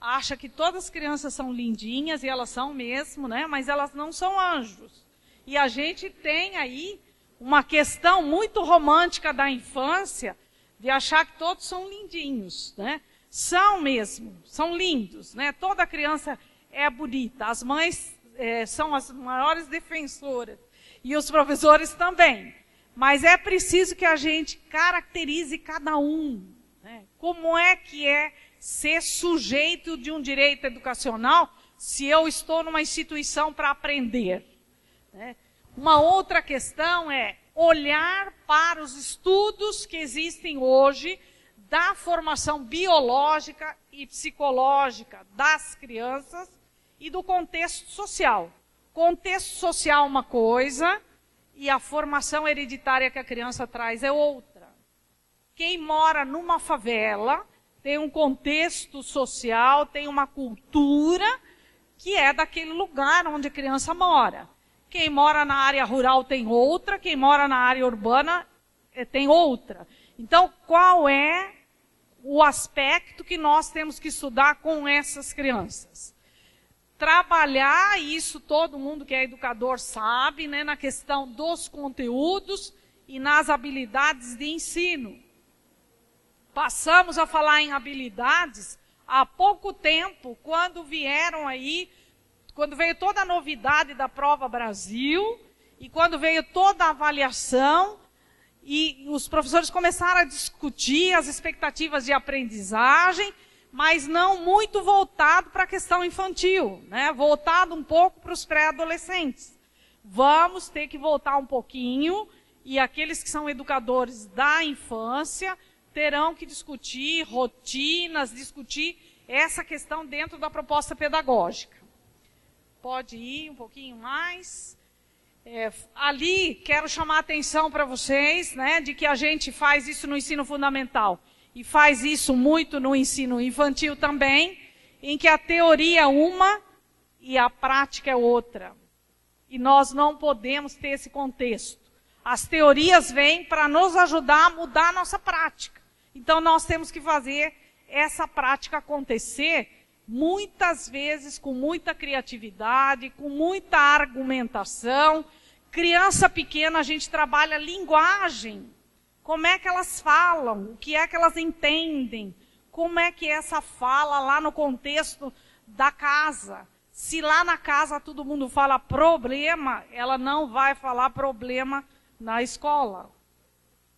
acha que todas as crianças são lindinhas, e elas são mesmo, né? Mas elas não são anjos. E a gente tem aí uma questão muito romântica da infância, de achar que todos são lindinhos, né? São mesmo, são lindos, né? Toda criança é bonita. As mães são as maiores defensoras, e os professores também. Mas é preciso que a gente caracterize cada um, né? Como é que é ser sujeito de um direito educacional se eu estou numa instituição para aprender, né? Uma outra questão é olhar para os estudos que existem hoje da formação biológica e psicológica das crianças e do contexto social. Contexto social é uma coisa e a formação hereditária que a criança traz é outra. Quem mora numa favela tem um contexto social, tem uma cultura que é daquele lugar onde a criança mora. Quem mora na área rural tem outra, quem mora na área urbana tem outra. Então, qual é o aspecto que nós temos que estudar com essas crianças? Trabalhar, isso todo mundo que é educador sabe, né, na questão dos conteúdos e nas habilidades de ensino. Passamos a falar em habilidades há pouco tempo, quando veio toda a novidade da Prova Brasil, e quando veio toda a avaliação, e os professores começaram a discutir as expectativas de aprendizagem, mas não muito voltado para a questão infantil, né? Voltado um pouco para os pré-adolescentes. Vamos ter que voltar um pouquinho, e aqueles que são educadores da infância terão que discutir rotinas, discutir essa questão dentro da proposta pedagógica. Pode ir um pouquinho mais. Ali, quero chamar a atenção para vocês, né, de que a gente faz isso no ensino fundamental e faz isso muito no ensino infantil também, em que a teoria é uma e a prática é outra. E nós não podemos ter esse contexto. As teorias vêm para nos ajudar a mudar a nossa prática. Então, nós temos que fazer essa prática acontecer, muitas vezes com muita criatividade, com muita argumentação. Criança pequena, a gente trabalha linguagem. Como é que elas falam? O que é que elas entendem? Como é que é essa fala lá no contexto da casa? Se lá na casa todo mundo fala problema, ela não vai falar problema na escola.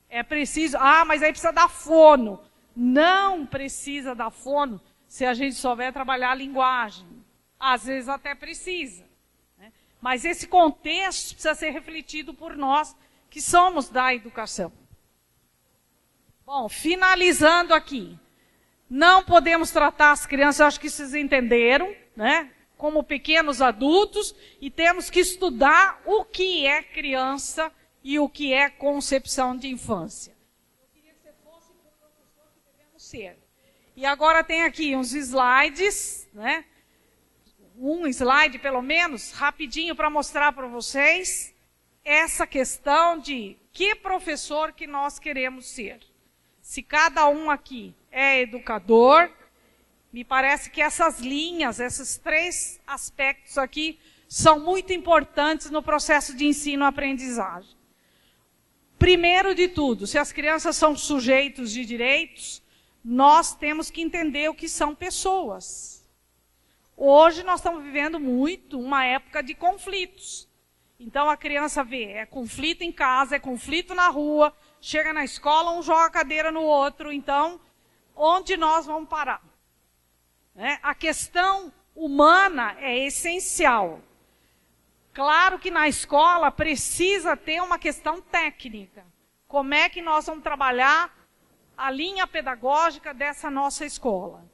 É preciso, mas aí precisa dar fono. Não precisa dar fono se a gente souber trabalhar a linguagem. Às vezes até precisa, né? Mas esse contexto precisa ser refletido por nós que somos da educação. Bom, finalizando aqui. Não podemos tratar as crianças, acho que vocês entenderam, né, como pequenos adultos, e temos que estudar o que é criança e o que é concepção de infância. Eu queria que você fosse o professor que devemos ser. E agora tem aqui uns slides, né? Um slide pelo menos, rapidinho para mostrar para vocês essa questão de que professor que nós queremos ser. Se cada um aqui é educador, me parece que essas linhas, esses 3 aspectos aqui, são muito importantes no processo de ensino-aprendizagem. Primeiro de tudo, se as crianças são sujeitos de direitos, nós temos que entender o que são pessoas. Hoje nós estamos vivendo muito uma época de conflitos. Então a criança vê, é conflito em casa, é conflito na rua, chega na escola, um joga a cadeira no outro. Então, onde nós vamos parar? A questão humana é essencial. Claro que na escola precisa ter uma questão técnica. Como é que nós vamos trabalhar a linha pedagógica dessa nossa escola?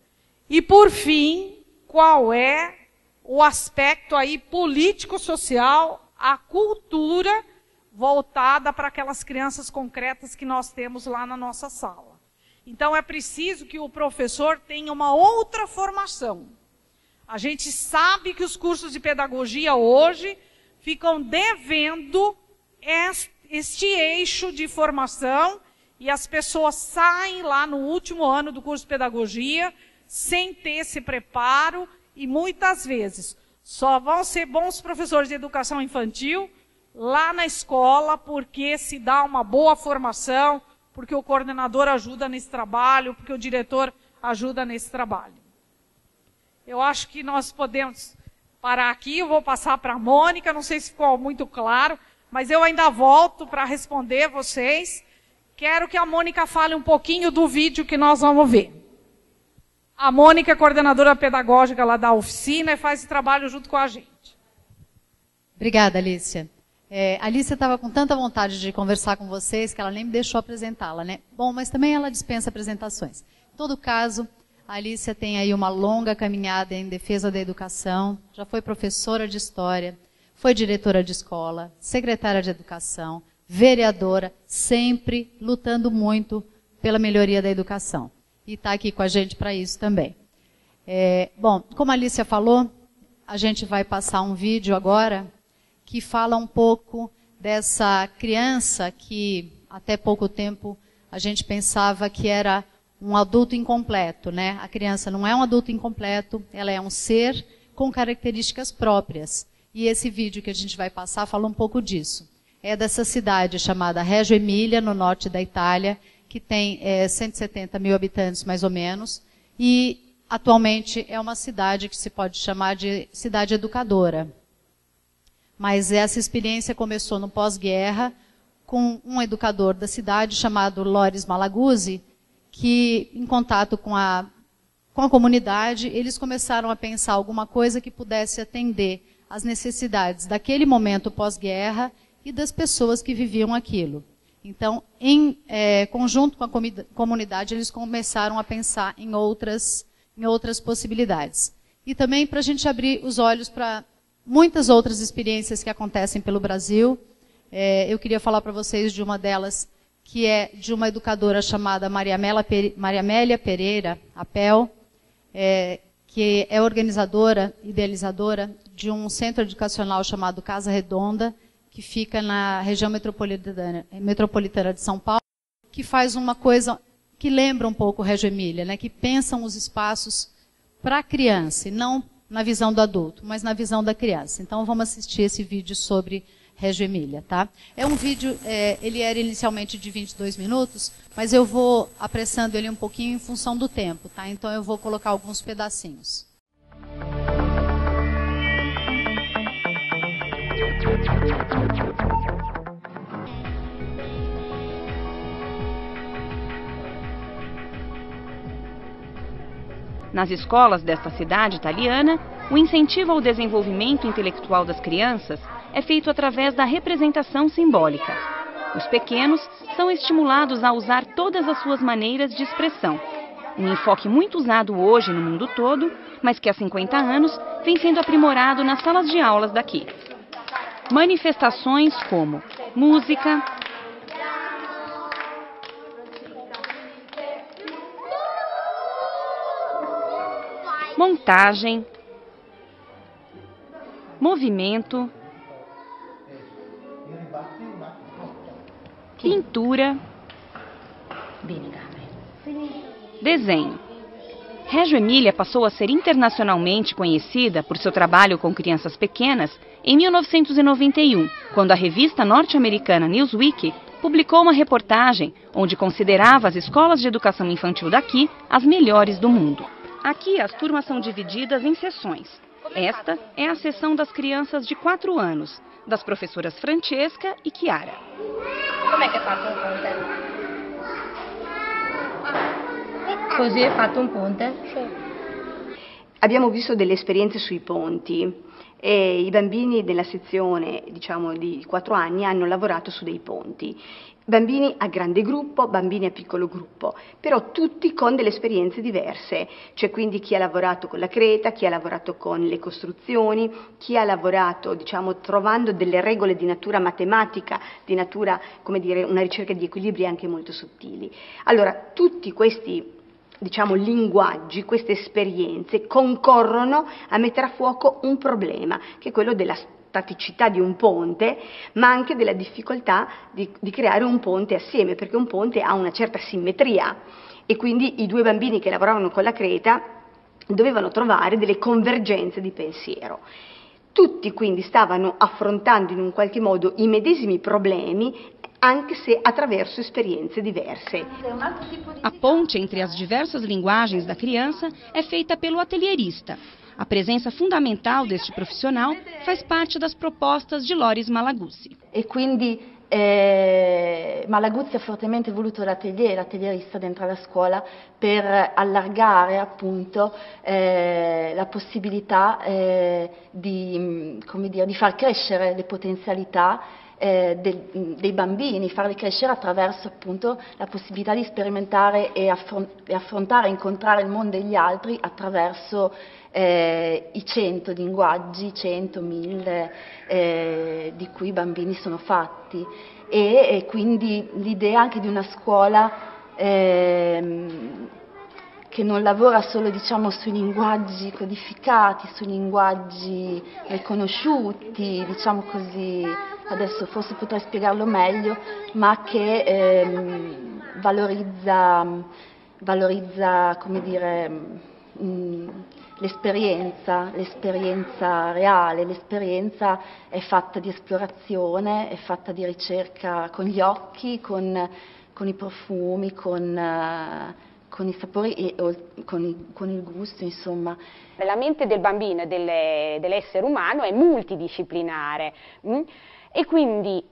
E por fim, qual é o aspecto aí político-social, a cultura voltada para aquelas crianças concretas que nós temos lá na nossa sala? Então é preciso que o professor tenha uma outra formação. A gente sabe que os cursos de pedagogia hoje ficam devendo este eixo de formação, e as pessoas saem lá no último ano do curso de pedagogia sem ter esse preparo e muitas vezes só vão ser bons professores de educação infantil lá na escola porque se dá uma boa formação, porque o coordenador ajuda nesse trabalho, porque o diretor ajuda nesse trabalho. Eu acho que nós podemos parar aqui, eu vou passar para a Mônica, não sei se ficou muito claro, mas eu ainda volto para responder vocês. Quero que a Mônica fale um pouquinho do vídeo que nós vamos ver. A Mônica é coordenadora pedagógica lá da oficina e faz esse trabalho junto com a gente. Obrigada, Alicia. A Alicia estava com tanta vontade de conversar com vocês que ela nem me deixou apresentá-la, né? Bom, mas também ela dispensa apresentações. Em todo caso, a Alicia tem aí uma longa caminhada em defesa da educação, já foi professora de história, foi diretora de escola, secretária de educação, vereadora, sempre lutando muito pela melhoria da educação. E está aqui com a gente para isso também. Bom, como a Alicia falou, a gente vai passar um vídeo agora que fala um pouco dessa criança que até pouco tempo a gente pensava que era um adulto incompleto, né? A criança não é um adulto incompleto, ela é um ser com características próprias. E esse vídeo que a gente vai passar fala um pouco disso. É dessa cidade chamada Reggio Emília, no norte da Itália, que tem 170 mil habitantes mais ou menos, e atualmente é uma cidade que se pode chamar de cidade educadora. Mas essa experiência começou no pós-guerra com um educador da cidade chamado Loris Malaguzzi, que, em contato com a comunidade, eles começaram a pensar alguma coisa que pudesse atender às necessidades daquele momento pós-guerra e das pessoas que viviam aquilo. Então, em conjunto com a comunidade, eles começaram a pensar em outras possibilidades. E também para a gente abrir os olhos para muitas outras experiências que acontecem pelo Brasil. Eu queria falar para vocês de uma delas, que é de uma educadora chamada Maria Amélia Pereira, Apel, que é organizadora, idealizadora de um centro educacional chamado Casa Redonda, que fica na região metropolitana de São Paulo, que faz uma coisa que lembra um pouco Reggio Emília, né? Que pensam os espaços para a criança, e não na visão do adulto, mas na visão da criança. Então vamos assistir esse vídeo sobre Reggio Emília, tá? É um vídeo, ele era inicialmente de 22 minutos, mas eu vou apressando ele um pouquinho em função do tempo, tá? Então eu vou colocar alguns pedacinhos. Nas escolas desta cidade italiana, o incentivo ao desenvolvimento intelectual das crianças é feito através da representação simbólica. Os pequenos são estimulados a usar todas as suas maneiras de expressão. Um enfoque muito usado hoje no mundo todo, mas que há 50 anos vem sendo aprimorado nas salas de aulas daqui. Manifestações como música, montagem, movimento, pintura, desenho. Reggio Emília passou a ser internacionalmente conhecida por seu trabalho com crianças pequenas em 1991, quando a revista norte-americana Newsweek publicou uma reportagem onde considerava as escolas de educação infantil daqui as melhores do mundo. Aqui as turmas são divididas em seções. Esta é a seção das crianças de 4 anos, das professoras Francesca e Chiara. Como é que é fatto un ponte? Così è fatto un ponte? Sì. Abbiamo visto delle esperienze sui ponti e i bambini della sezione, diciamo, di 4 anni hanno lavorato su dei ponti. Bambini a grande gruppo, bambini a piccolo gruppo, però tutti con delle esperienze diverse. C'è quindi chi ha lavorato con la creta, chi ha lavorato con le costruzioni, chi ha lavorato, diciamo, trovando delle regole di natura matematica, di natura, come dire, una ricerca di equilibri anche molto sottili. Allora, tutti questi, diciamo, linguaggi, queste esperienze concorrono a mettere a fuoco un problema, che è quello della staticità di un ponte, ma anche della difficoltà di creare un ponte assieme, perché un ponte ha una certa simmetria e quindi i due bambini che lavoravano con la creta dovevano trovare delle convergenze di pensiero. Tutti quindi stavano affrontando in un qualche modo i medesimi problemi, anche se attraverso esperienze diverse. A ponte entre as diversas linguagens da criança é feita pelo atelierista. A presença fundamental deste profissional faz parte das propostas de Loris Malaguzzi. E quindi Malaguzzi ha fortemente voluto l'atelierista dentro la scuola per allargare appunto la possibilità di far crescere le potenzialità dei bambini, farli crescere attraverso appunto la possibilità di sperimentare e affrontare, incontrare il mondo degli altri attraverso i 100 linguaggi, 100, 1000 di cui i bambini sono fatti, e quindi l'idea anche di una scuola che non lavora solo, diciamo, sui linguaggi codificati, sui linguaggi riconosciuti, diciamo così, adesso forse potrei spiegarlo meglio, ma che valorizza, come dire, l'esperienza reale. L'esperienza è fatta di esplorazione, è fatta di ricerca con gli occhi, con i profumi, con i sapori e con il gusto, insomma. La mente del bambino e dell'essere umano è multidisciplinare e quindi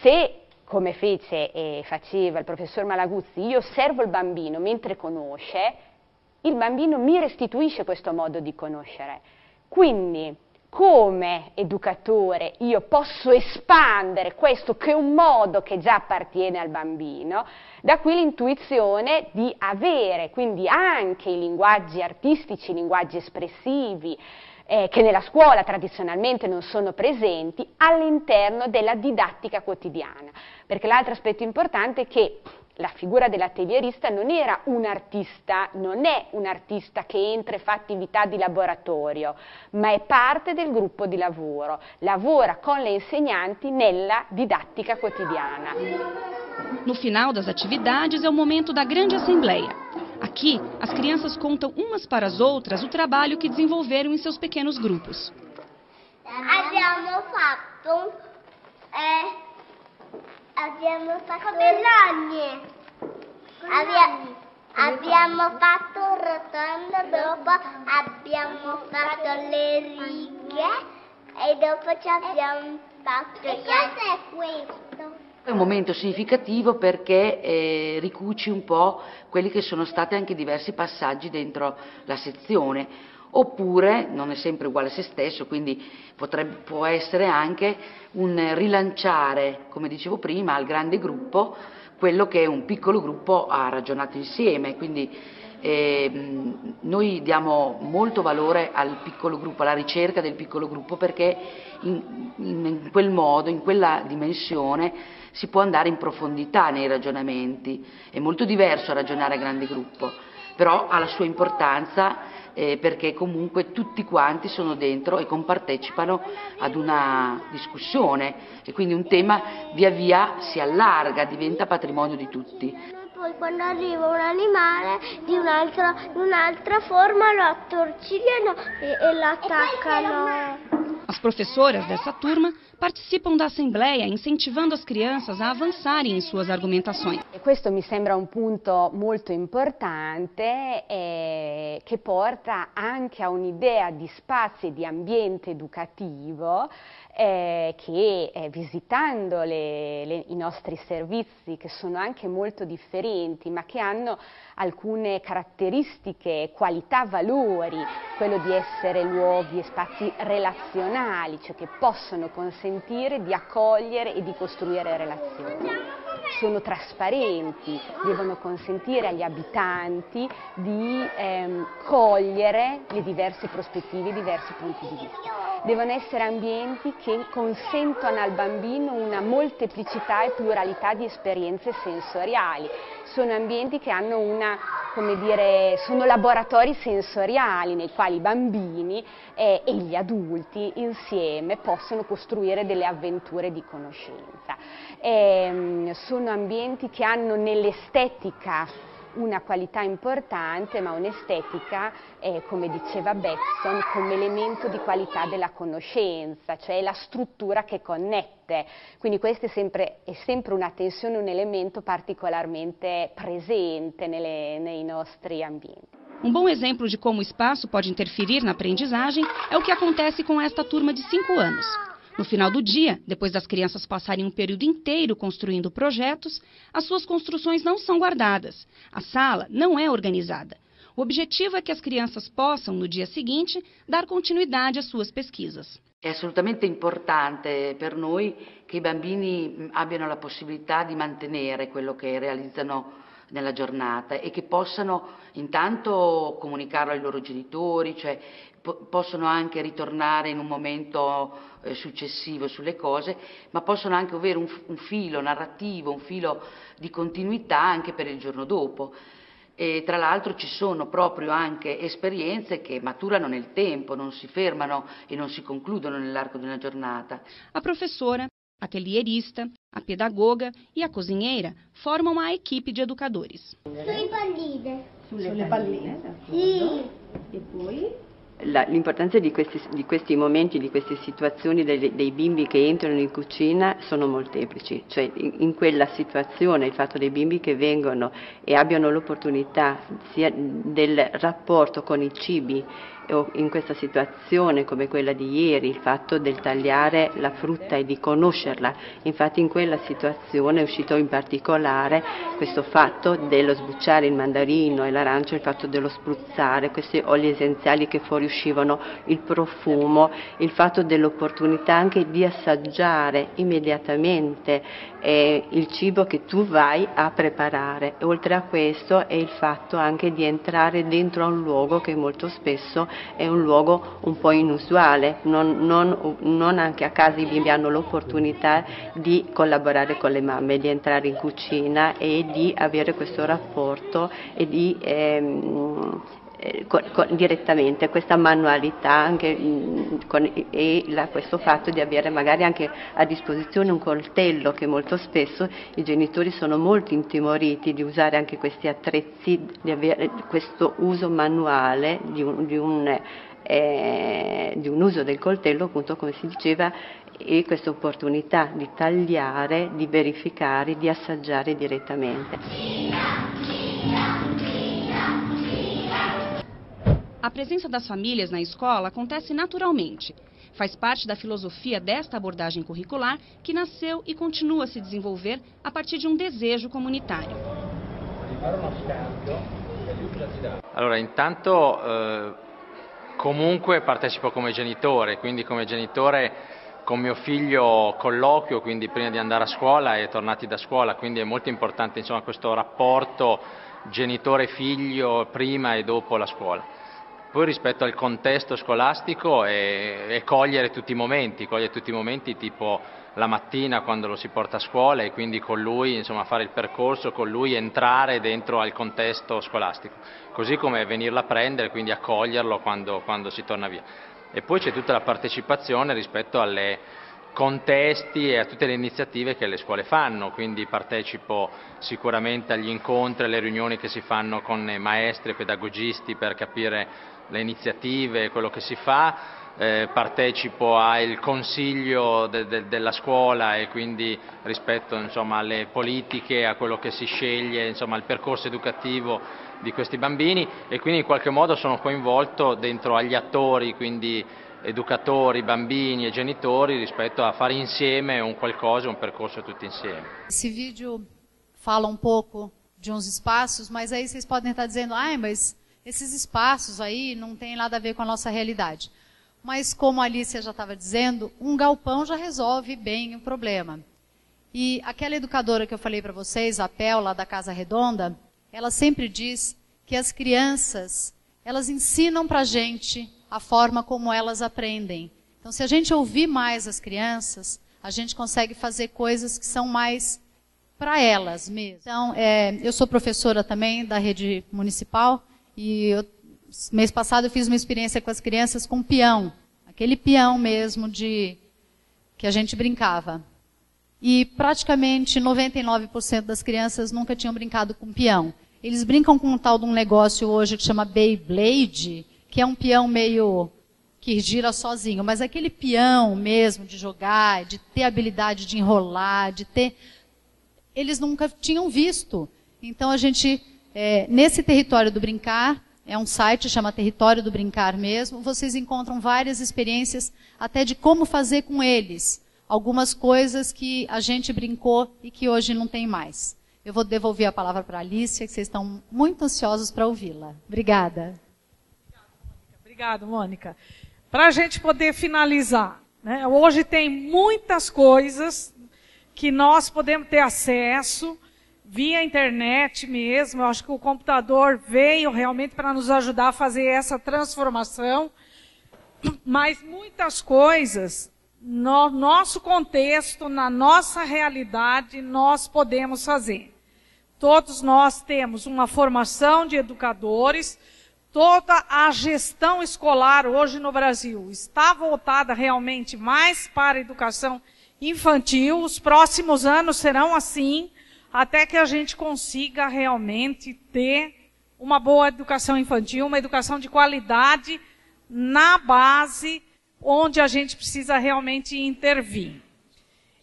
se, come fece e faceva il professor Malaguzzi, io osservo il bambino mentre conosce, il bambino mi restituisce questo modo di conoscere. Quindi, come educatore, io posso espandere questo che è un modo che già appartiene al bambino, da qui l'intuizione di avere quindi anche i linguaggi artistici, i linguaggi espressivi, che nella scuola tradizionalmente non sono presenti, all'interno della didattica quotidiana. Perché l'altro aspetto importante è che la figura dell'atelierista non era un artista, non è un artista che entra e fa attività di laboratorio, ma è parte del gruppo di lavoro, lavora con le insegnanti nella didattica quotidiana. No final das atividades é o momento da grande assembleia. Aqui, as crianças contam umas para as outras o trabalho que desenvolveram em seus pequenos grupos. Abbiamo fatto lasagne. Abbiamo fatto rotondo, dopo abbiamo fatto le righe e dopo ci abbiamo fatto. E cos'è questo? È un momento significativo perché ricuci un po' quelli che sono stati anche diversi passaggi dentro la sezione, oppure non è sempre uguale a se stesso, quindi può essere anche un rilanciare, come dicevo prima, al grande gruppo quello che un piccolo gruppo ha ragionato insieme. Quindi noi diamo molto valore al piccolo gruppo, alla ricerca del piccolo gruppo, perché in quel modo, in quella dimensione, si può andare in profondità nei ragionamenti. È molto diverso ragionare a grande gruppo, però ha la sua importanza perché comunque tutti quanti sono dentro e compartecipano ad una discussione e quindi un tema via via si allarga, diventa patrimonio di tutti. Poi quando arriva un animale di un'altra forma lo attorcigliano e lo attaccano. As professoras dessa turma participam da assembleia incentivando as crianças a avançarem em suas argumentações. E questo mi sembra un punto molto importante che porta anche a un'idea di spazio e di ambiente educativo che visitando i nostri servizi, che sono anche molto differenti ma che hanno alcune caratteristiche, qualità, valori, quello di essere luoghi e spazi relazionali, cioè che possono consentire di accogliere e di costruire relazioni. Sono trasparenti, devono consentire agli abitanti di cogliere le diverse prospettive, i diversi punti di vista. Devono essere ambienti che consentono al bambino una molteplicità e pluralità di esperienze sensoriali. Sono ambienti che hanno sono laboratori sensoriali nei quali i bambini e gli adulti insieme possono costruire delle avventure di conoscenza. Sono ambienti che hanno nell'estetica una qualità importante, ma un'estetica, come diceva Beckson, come elemento di qualità della conoscenza, cioè la struttura che connette. Quindi questa è sempre una tensione, un elemento particolarmente presente nei nostri ambienti. Um bom exemplo de como o espaço pode interferir na aprendizagem é o que acontece com esta turma de 5 anos. No final do dia, depois das crianças passarem um período inteiro construindo projetos, as suas construções não são guardadas. A sala não é organizada. O objetivo é que as crianças possam, no dia seguinte, dar continuidade às suas pesquisas. È assolutamente importante per noi che i bambini abbiano la possibilità di mantenere quello che realizzano nella giornata e che possano intanto comunicarlo ai loro genitori, cioè possono anche ritornare in un momento successivo sulle cose, ma possono anche avere un filo narrativo, un filo di continuità anche per il giorno dopo. E tra l'altro ci sono proprio anche esperienze che maturano nel tempo, non si fermano e non si concludono nell'arco di una giornata. A professora, a atelierista, a pedagoga e a cozinheira formam a equipe de educadores. Sulle palline. Sulle palline? Sì. E poi? L'importanza di questi momenti, di queste situazioni dei bimbi che entrano in cucina sono molteplici, cioè in quella situazione il fatto dei bimbi che vengono e abbiano l'opportunità sia del rapporto con i cibi o in questa situazione come quella di ieri, il fatto del tagliare la frutta e di conoscerla, infatti in quella situazione è uscito in particolare questo fatto dello sbucciare il mandarino e l'arancio, il fatto dello spruzzare, questi oli essenziali che fuoriuscivano, il profumo, il fatto dell'opportunità anche di assaggiare immediatamente il cibo che tu vai a preparare. E oltre a questo è il fatto anche di entrare dentro a un luogo che molto spesso è un luogo un po' inusuale, non anche a casa i bimbi hanno l'opportunità di collaborare con le mamme, di entrare in cucina e di avere questo rapporto e di direttamente questa manualità anche questo fatto di avere magari anche a disposizione un coltello, che molto spesso i genitori sono molto intimoriti di usare anche questi attrezzi, di avere questo uso manuale di un uso del coltello, appunto come si diceva, e questa opportunità di tagliare, di verificare, di assaggiare direttamente. A presença das famílias na escola acontece naturalmente. Faz parte da filosofia desta abordagem curricular que nasceu e continua a se desenvolver a partir de um desejo comunitário. Allora, intanto comunque partecipo come genitore, quindi come genitore con mio figlio colloquio, quindi prima di andare a scuola e tornati da scuola, quindi è molto importante insomma questo rapporto genitore-figlio prima e dopo la scuola. Poi rispetto al contesto scolastico è cogliere tutti i momenti tipo la mattina quando lo si porta a scuola e quindi con lui insomma fare il percorso, con lui entrare dentro al contesto scolastico, così come venirlo a prendere, quindi accoglierlo quando si torna via. E poi c'è tutta la partecipazione rispetto alle contesti e a tutte le iniziative che le scuole fanno, quindi partecipo sicuramente agli incontri, alle riunioni che si fanno con maestri e pedagogisti per capire le iniziative, quello che si fa, partecipo al consiglio della scuola e quindi rispetto insomma, alle politiche, a quello che si sceglie, insomma, al percorso educativo di questi bambini e quindi in qualche modo sono coinvolto dentro agli attori, quindi educatori, bambini e genitori rispetto a fare insieme un qualcosa, un percorso tutti insieme. Esse vídeo fala pouco de uns espaços, mas aí vocês podem estar dizendo, mas esses espaços aí não tem nada a ver com a nossa realidade. Mas como a Alicia já estava dizendo, um galpão já resolve bem o problema. E aquela educadora que eu falei para vocês, a Pel, lá da Casa Redonda, ela sempre diz que as crianças, elas ensinam para a gente a forma como elas aprendem. Então, se a gente ouvir mais as crianças, a gente consegue fazer coisas que são mais para elas mesmo. Então, eu sou professora também da rede municipal e mês passado eu fiz uma experiência com as crianças com peão, aquele peão mesmo que a gente brincava. E praticamente 99% das crianças nunca tinham brincado com peão. Eles brincam com um tal de um negócio hoje que chama Beyblade, que é um peão meio que gira sozinho, mas aquele peão mesmo de jogar, de ter habilidade de enrolar, de ter... Eles nunca tinham visto. Então a gente, nesse Território do Brincar, é um site, chama Território do Brincar mesmo, vocês encontram várias experiências até de como fazer com eles. Algumas coisas que a gente brincou e que hoje não tem mais. Eu vou devolver a palavra para a Alícia, que vocês estão muito ansiosos para ouvi-la. Obrigada. Obrigada, Mônica. Para a gente poder finalizar, né, hoje tem muitas coisas que nós podemos ter acesso via internet mesmo. Eu acho que o computador veio realmente para nos ajudar a fazer essa transformação, mas muitas coisas, no nosso contexto, na nossa realidade, nós podemos fazer. Todos nós temos uma formação de educadores, toda a gestão escolar hoje no Brasil está voltada realmente mais para a educação infantil. Os próximos anos serão assim, até que a gente consiga realmente ter uma boa educação infantil, uma educação de qualidade na base onde a gente precisa realmente intervir.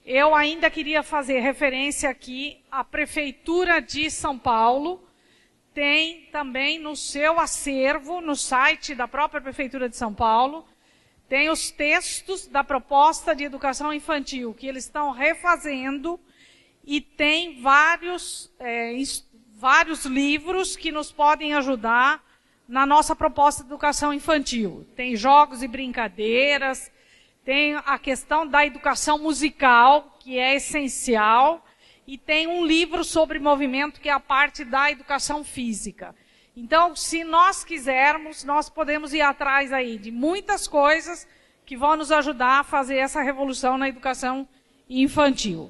Eu ainda queria fazer referência aqui à Prefeitura de São Paulo. Tem também no seu acervo, no site da própria Prefeitura de São Paulo, tem os textos da proposta de educação infantil que eles estão refazendo, e tem vários livros que nos podem ajudar na nossa proposta de educação infantil. Tem jogos e brincadeiras, tem a questão da educação musical, que é essencial, e tem um livro sobre movimento, que é a parte da educação física. Então, se nós quisermos, nós podemos ir atrás aí de muitas coisas que vão nos ajudar a fazer essa revolução na educação infantil.